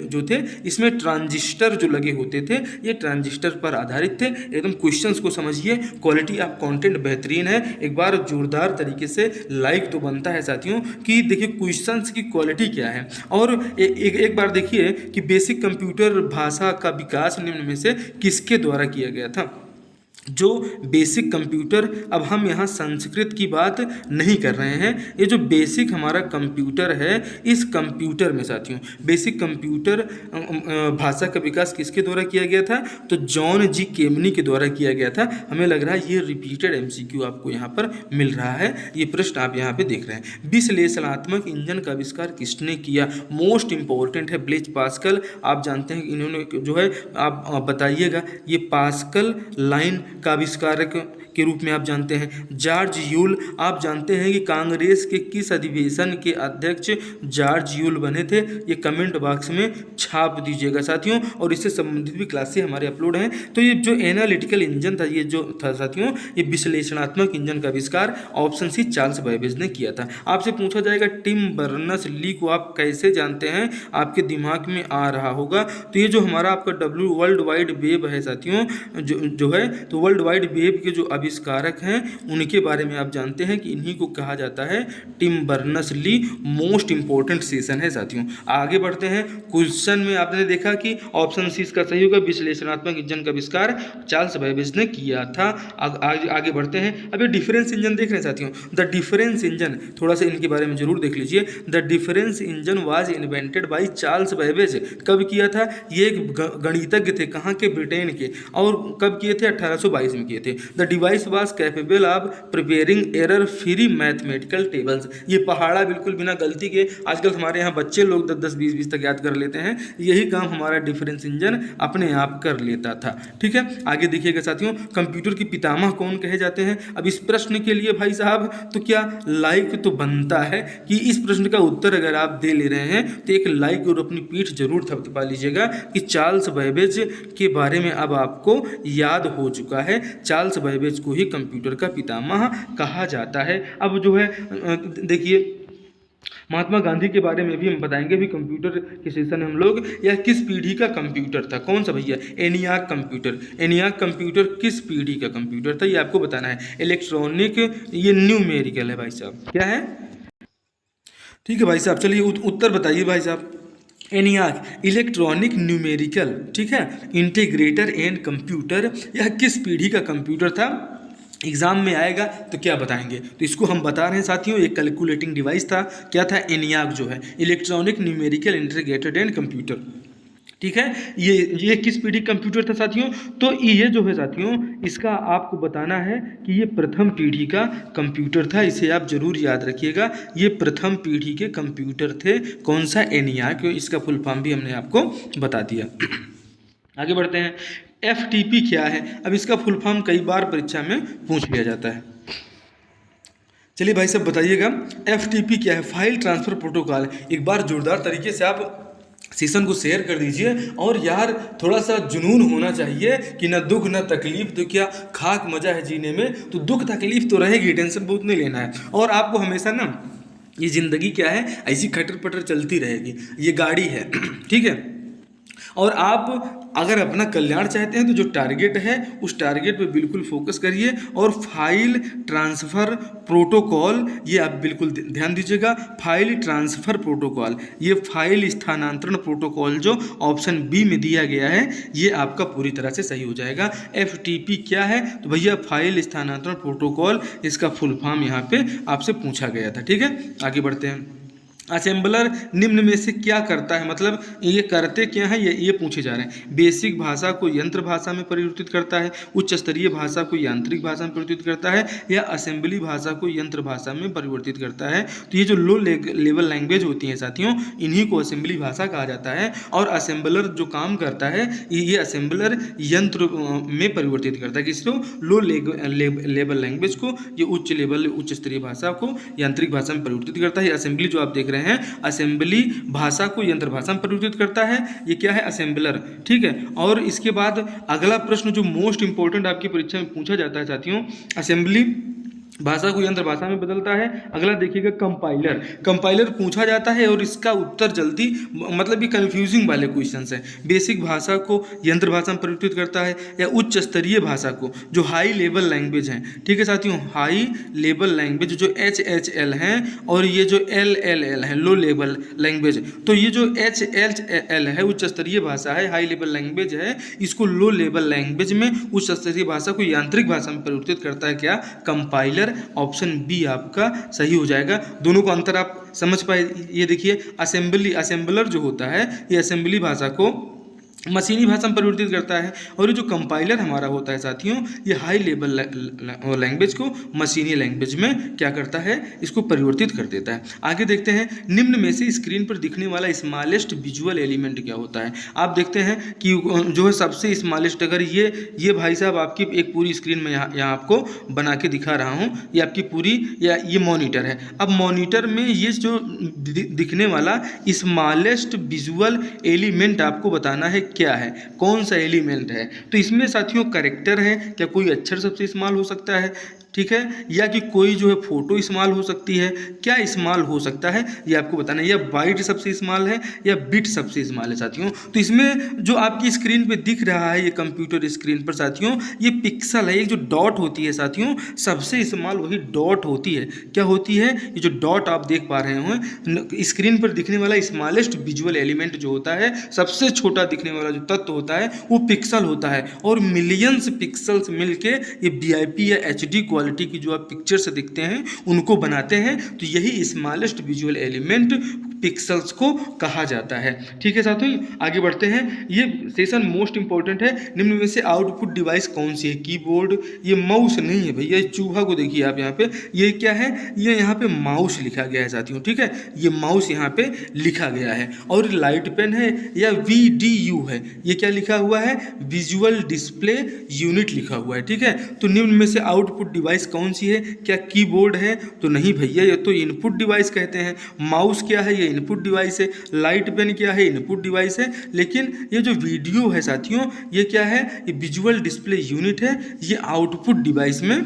जो थे इसमें ट्रांजिस्टर जो लगे होते थे ये ट्रांजिस्टर पर आधारित थे। एकदम क्वेश्चंस को समझिए, क्वालिटी ऑफ कंटेंट बेहतरीन है। एक बार जोरदार तरीके से लाइक तो बनता है साथियों कि देखिए क्वेश्चंस की क्वालिटी क्या है। और एक बार देखिए कि बेसिक कंप्यूटर भाषा का विकास निम्न में से किसके द्वारा किया गया था। जो बेसिक कंप्यूटर, अब हम यहाँ संस्कृत की बात नहीं कर रहे हैं, ये जो बेसिक हमारा कंप्यूटर है इस कंप्यूटर में साथियों बेसिक कंप्यूटर भाषा का विकास किसके द्वारा किया गया था, तो जॉन जी केमनी के द्वारा किया गया था। हमें लग रहा है ये रिपीटेड एमसीक्यू आपको यहाँ पर मिल रहा है। ये प्रश्न आप यहाँ पे देख रहे हैं। विश्लेषणात्मक इंजन का आविष्कार किसने किया, मोस्ट इंपॉर्टेंट है ब्लेज पास्कल। आप जानते हैं इन्होंने जो है, आप बताइएगा, ये पास्कल लाइन का आविष्कारक के रूप में आप जानते हैं। जॉर्ज यूल, आप जानते हैं कि कांग्रेस के किस अधिवेशन के अध्यक्ष जॉर्ज यूल बने थे, ये कमेंट बॉक्स में छाप दीजिएगा साथियों। और इससे संबंधित भी क्लासें हमारे अपलोड हैं। तो ये जो एनालिटिकल इंजन था, ये जो था साथियों, ये विश्लेषणात्मक इंजन का आविष्कार ऑप्शन सी चार्ल्स बैबेज ने किया था। आपसे पूछा जाएगा टिम बर्नर्स ली को आप कैसे जानते हैं, आपके दिमाग में आ रहा होगा। तो ये जो हमारा आपका वर्ल्ड वाइड वेब है साथियों, जो है, तो वर्ल्ड वाइड वेब के जो आविष्कारक हैं उनके बारे में आप जानते हैं कि इन्हीं को कहा जाता है Tim Berners-Lee. Most important session है साथियों। आगे बढ़ते हैं। क्वेश्चन में आपने देखा कि ऑप्शन सी इसका सही होगा, विश्लेषणात्मक इंजन का आविष्कार चार्ल्स बैबेज ने किया था। आगे बढ़ते हैं। अब ये डिफरेंस इंजन देख रहे हैं साथियों। द डिफरेंस इंजन, थोड़ा सा इनके बारे में जरूर देख लीजिए। The difference engine was invented by Charles Babbage. कब किया था? ये एक गणितज्ञ थे, कहाँ के? ब्रिटेन के। और कब किए थे? 1822 में किए थे। The device was capable of preparing error free mathematical tables. ये पहाड़ा बिल्कुल बिना गलती के, आजकल हमारे यहाँ बच्चे लोग 10-10 20-20 तक याद कर लेते हैं। यही काम हमारा डिफरेंस इंजन अपने आप कर लेता था। ठीक है, आगे देखिएगा साथियों। कंप्यूटर की पितामह कौन कहे जाते हैं? अब इस प्रश्न के लिए भाई साहब तो क्या लाइक तो बनता है कि इस प्रश्न का उत्तर अगर आप दे ले रहे हैं तो एक लाइक और अपनी पीठ जरूर थपथपा लीजिएगा कि चार्ल्स बैबेज के बारे में अब आपको याद हो चुका है। चार्ल्स बैबेज को ही कंप्यूटर का पितामह कहा जाता है। अब जो है देखिए, महात्मा गांधी के बारे में भी हम बताएंगे भी। कंप्यूटर के सेशन में हम लोग, यह किस पीढ़ी का कंप्यूटर था? कौन सा भैया? ENIAC computer. एनियाक कंप्यूटर किस पीढ़ी का कंप्यूटर था ये आपको बताना है। इलेक्ट्रॉनिक, ये न्यूमेरिकल है भाई साहब। क्या है? ठीक है भाई साहब, चलिए उत्तर बताइए भाई साहब। एनियाक इलेक्ट्रॉनिक न्यूमेरिकल, ठीक है, इंटीग्रेटर एंड कंप्यूटर, यह किस पीढ़ी का कंप्यूटर था? एग्जाम में आएगा तो क्या बताएंगे? तो इसको हम बता रहे हैं साथियों, एक कैलकुलेटिंग डिवाइस था। क्या था? एनियाक जो है electronic numerical integrated and computer. ठीक है, ये किस पीढ़ी कंप्यूटर था साथियों? तो ये जो है साथियों, इसका आपको बताना है कि ये प्रथम पीढ़ी का कंप्यूटर था। इसे आप जरूर याद रखिएगा, ये प्रथम पीढ़ी के कंप्यूटर थे। कौन सा? एनियाक। इसका फुल फॉर्म भी हमने आपको बता दिया। आगे बढ़ते हैं। FTP क्या है? अब इसका फुल फॉर्म कई बार परीक्षा में पूछ लिया जाता है। चलिए भाई साहब बताइएगा, FTP क्या है? File transfer protocol. एक बार जोरदार तरीके से आप सेशन को शेयर कर दीजिए। और यार थोड़ा सा जुनून होना चाहिए कि ना दुख ना तकलीफ, तो क्या खाक मजा है जीने में। तो दुख तकलीफ तो रहेगी, टेंशन बहुत नहीं लेना है। और आपको हमेशा ना, ये ज़िंदगी क्या है, ऐसी खटर पटर चलती रहेगी, ये गाड़ी है। ठीक है, और आप अगर अपना कल्याण चाहते हैं तो जो टारगेट है उस टारगेट पे बिल्कुल फोकस करिए। और फाइल ट्रांसफ़र प्रोटोकॉल, ये आप बिल्कुल ध्यान दीजिएगा। फाइल ट्रांसफ़र प्रोटोकॉल, ये फाइल स्थानांतरण प्रोटोकॉल जो ऑप्शन बी में दिया गया है, ये आपका पूरी तरह से सही हो जाएगा। FTP क्या है? तो भैया फाइल स्थानांतरण प्रोटोकॉल, इसका फुल फॉर्म यहाँ पे आपसे पूछा गया था। ठीक है, आगे बढ़ते हैं। असेंबलर निम्न में से क्या करता है? मतलब ये करते क्या है, ये पूछे जा रहे हैं। बेसिक भाषा को यंत्र भाषा में परिवर्तित करता है, उच्च स्तरीय भाषा को यांत्रिक भाषा में परिवर्तित करता है, या असेंबली भाषा को यंत्र भाषा में परिवर्तित करता है। तो ये जो लो लेवल लैंग्वेज होती हैं साथियों, इन्हीं को असेंबली भाषा कहा जाता है। और असेंबलर जो काम करता है, ये असेंबलर यंत्र में परिवर्तित करता है। किसको? लो लेवल लैंग्वेज को, ये उच्च स्तरीय भाषा को यांत्रिक भाषा में परिवर्तित करता है। असेंबली जो आप देख रहे हैं, असेंबली भाषा को यंत्र भाषा में परिवर्तित करता है। ये क्या है? असेंबलर। ठीक है, और इसके बाद अगला प्रश्न जो मोस्ट इंपॉर्टेंट आपकी परीक्षा में पूछा जाता है साथियों, असेंबली भाषा को यंत्र भाषा में बदलता है। अगला देखिएगा, कंपाइलर। कंपाइलर पूछा जाता है और इसका उत्तर जल्दी, मतलब ये कंफ्यूजिंग वाले क्वेश्चंस हैं। बेसिक भाषा को यंत्र भाषा में परिवर्तित करता है, या उच्च स्तरीय भाषा को, जो हाई लेवल लैंग्वेज हैं। ठीक है साथियों, हाई लेवल लैंग्वेज जो HHL हैं, और ये जो LLL है लो लेवल लैंग्वेज। तो ये जो HLL है उच्च स्तरीय भाषा है, हाई लेवल लैंग्वेज है, इसको लो लेवल लैंग्वेज में, उच्च स्तरीय भाषा को यांत्रिक भाषा में परिवर्तित करता है। क्या? कंपाइलर। ऑप्शन बी आपका सही हो जाएगा। दोनों को अंतर आप समझ पाए? ये देखिए, असेंबलर जो होता है, ये असेंबली भाषा को मशीनी भाषा में परिवर्तित करता है, और ये जो कंपाइलर हमारा होता है साथियों, ये हाई लेवल लैंग्वेज को मशीनी लैंग्वेज में क्या करता है, इसको परिवर्तित कर देता है। आगे देखते हैं, निम्न में से स्क्रीन पर दिखने वाला स्मॉलेस्ट विजुअल एलिमेंट क्या होता है? आप देखते हैं कि जो है सबसे स्मॉलेस्ट, अगर ये भाई साहब आपकी एक पूरी स्क्रीन में यहाँ आपको बना के दिखा रहा हूँ, ये आपकी पूरी, या ये मॉनिटर है। अब मॉनिटर में ये जो दिखने वाला स्मॉलेस्ट विजुअल एलिमेंट आपको बताना है क्या है, कौन सा एलिमेंट है। तो इसमें साथियों करेक्टर है, क्या कोई अक्षर सबसे इस्तेमाल हो सकता है, ठीक है, या कि कोई जो है फोटो इस्तेमाल हो सकती है, क्या इस्तेमाल हो सकता है ये आपको बताना है, या बाइट सबसे इस्तेमाल है या बिट सबसे इस्तेमाल है साथियों। तो इसमें जो आपकी स्क्रीन पे दिख रहा है ये कंप्यूटर स्क्रीन पर साथियों, ये पिक्सल है, ये जो डॉट होती है साथियों सबसे इस्तेमाल वही डॉट होती है। क्या होती है, ये जो डॉट आप देख पा रहे हो स्क्रीन पर दिखने वाला स्मॉलेस्ट विजुअल एलिमेंट जो होता है, सबसे छोटा दिखने वाला जो तत्व होता है वो पिक्सल होता है। और मिलियंस पिक्सल्स मिलके ये VIP या HD क्वालिटी की जो आप पिक्चर से दिखते हैं उनको बनाते हैं। तो यही स्मॉलेस्ट विजुअल एलिमेंट पिक्सल्स को कहा जाता है। ठीक है साथियों, आगे बढ़ते हैं। ये सेशन मोस्ट इंपॉर्टेंट है। निम्न में से आउटपुट डिवाइस कौन सी है, कीबोर्ड, ये माउस नहीं है भैया, चूहा को देखिए आप यहाँ पे, ये क्या है, ये यहाँ पे माउस लिखा गया है साथियों, ठीक है, ये माउस यहाँ पे लिखा गया है। और लाइट पेन है या VDU है, ये क्या लिखा हुआ है, विजुअल डिस्प्ले यूनिट लिखा हुआ है, ठीक है। तो निम्न में से आउटपुट डिवाइस कौन सी है, क्या कीबोर्ड है, तो नहीं भैया, ये तो इनपुट डिवाइस कहते हैं। माउस क्या है, ये इनपुट डिवाइस है। लाइट पेन क्या है, इनपुट डिवाइस है। लेकिन ये जो वीडियो है साथियों, ये क्या है, ये विजुअल डिस्प्ले यूनिट है, ये आउटपुट डिवाइस में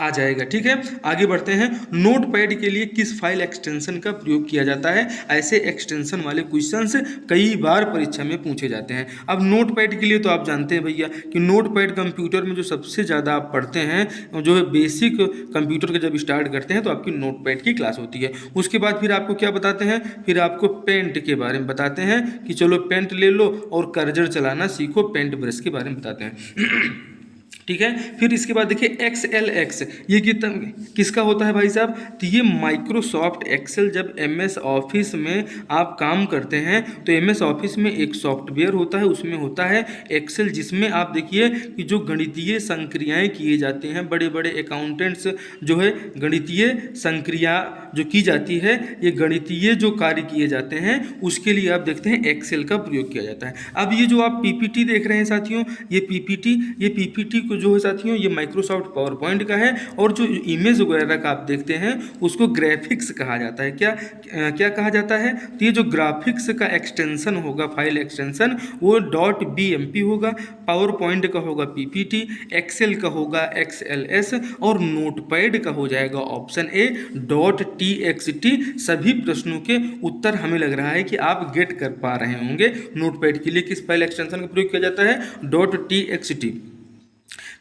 आ जाएगा। ठीक है, आगे बढ़ते हैं। नोटपैड के लिए किस फाइल एक्सटेंशन का प्रयोग किया जाता है, ऐसे एक्सटेंशन वाले क्वेश्चंस कई बार परीक्षा में पूछे जाते हैं। अब नोटपैड के लिए तो आप जानते हैं भैया कि नोटपैड कंप्यूटर में जो सबसे ज़्यादा आप पढ़ते हैं, जो है बेसिक कंप्यूटर का जब स्टार्ट करते हैं तो आपकी नोटपैड की क्लास होती है। उसके बाद फिर आपको क्या बताते हैं, फिर आपको पेंट के बारे में बताते हैं कि चलो पेंट ले लो और कर्जर चलाना सीखो, पेंट ब्रश के बारे में बताते हैं। ठीक है, फिर इसके बाद देखिए XLX, ये किसका होता है भाई साहब, तो ये माइक्रोसॉफ्ट एक्सेल। जब MS ऑफिस में आप काम करते हैं तो MS ऑफिस में एक सॉफ्टवेयर होता है, उसमें होता है एक्सेल, जिसमें आप देखिए कि जो गणितीय संक्रियाएं किए जाते हैं, बड़े बड़े अकाउंटेंट्स जो है गणितीय संक्रिया जो की जाती है, ये गणितीय जो कार्य किए जाते हैं उसके लिए आप देखते हैं एक्सेल का प्रयोग किया जाता है। अब ये जो आप PPT देख रहे हैं साथियों, ये PPT जो है साथियों, ये माइक्रोसॉफ्ट पावर पॉइंट का है। और जो इमेज वगैरह का आप देखते हैं उसको ग्राफिक्स कहा जाता है। क्या कहा जाता है, तो ये जो ग्राफिक्स का एक्सटेंशन होगा, फाइल एक्सटेंशन, वो .bmp होगा, पावर पॉइंट का होगा PPT, एक्सेल का होगा XLS, और नोटपैड का हो जाएगा ऑप्शन A .txt। सभी प्रश्नों के उत्तर हमें लग रहा है कि आप गेट कर पा रहे होंगे। नोटपैड के लिए किस फाइल एक्सटेंशन का प्रयोग किया जाता है, .txt।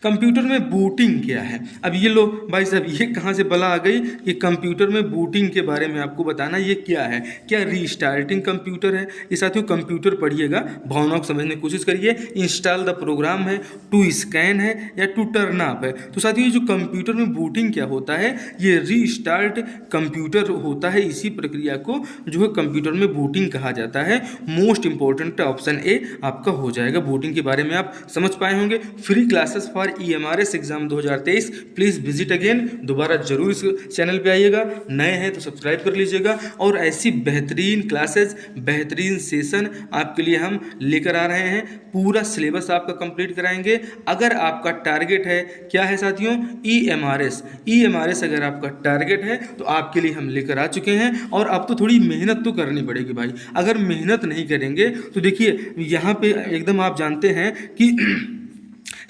कंप्यूटर में बूटिंग क्या है, अब ये लो भाई साहब, ये कहाँ से बला आ गई कि कंप्यूटर में बूटिंग के बारे में आपको बताना ये क्या है। क्या रीस्टार्टिंग कंप्यूटर है, ये साथियों कंप्यूटर पढ़िएगा, भावनाओं को समझने की कोशिश करिए। इंस्टॉल द प्रोग्राम है, टू स्कैन है, या टू टर्न अप है। तो साथियों ये जो कंप्यूटर में बूटिंग क्या होता है, ये रीस्टार्ट कंप्यूटर होता है। इसी प्रक्रिया को जो है कंप्यूटर में बूटिंग कहा जाता है। मोस्ट इंपॉर्टेंट ऑप्शन A आपका हो जाएगा। बूटिंग के बारे में आप समझ पाए होंगे। Free classes for EMRS exam 2023, please visit again, दोबारा जरूर इस चैनल पे आइएगा। नए हैं तो सब्सक्राइब कर लीजिएगा। और ऐसी बेहतरीन क्लासेस, बेहतरीन सेशन आपके लिए हम लेकर आ रहे हैं। पूरा सिलेबस आपका कंप्लीट कराएंगे। अगर आपका टारगेट है, क्या है साथियों, EMRS अगर आपका टारगेट है तो आपके लिए हम लेकर आ चुके हैं। और अब तो थोड़ी मेहनत तो करनी पड़ेगी भाई, अगर मेहनत नहीं करेंगे तो देखिए यहाँ पे एकदम आप जानते हैं कि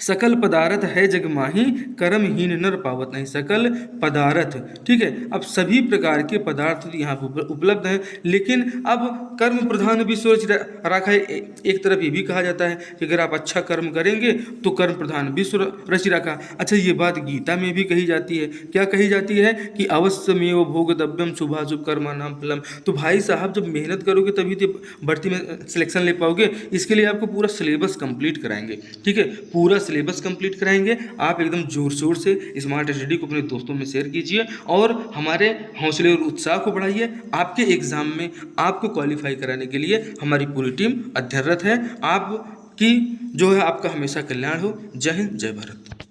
सकल पदार्थ है जग माही, कर्महीन नर पावत नहीं। सकल पदार्थ, ठीक है, अब सभी प्रकार के पदार्थ यहाँ पर उपलब्ध हैं, लेकिन अब कर्म प्रधान विश्व रखा है। एक तरफ ये भी कहा जाता है कि अगर आप अच्छा कर्म करेंगे तो कर्म प्रधान विश्व रचि रखा। अच्छा, ये बात गीता में भी कही जाती है। क्या कही जाती है कि अवश्यमेव भोगतव्यम शुभाशुभ कर्माणाम फलम। तो भाई साहब जब मेहनत करोगे तभी तो भर्ती में सिलेक्शन ले पाओगे। इसके लिए आपको पूरा सिलेबस कंप्लीट कराएंगे, ठीक है, पूरा सिलेबस कंप्लीट कराएंगे। आप एकदम जोर शोर से स्मार्ट स्टडी को अपने दोस्तों में शेयर कीजिए और हमारे हौसले और उत्साह को बढ़ाइए। आपके एग्जाम में आपको क्वालिफाई कराने के लिए हमारी पूरी टीम अध्ययनरत है। आपकी जो है आपका हमेशा कल्याण हो। जय हिंद, जय भारत।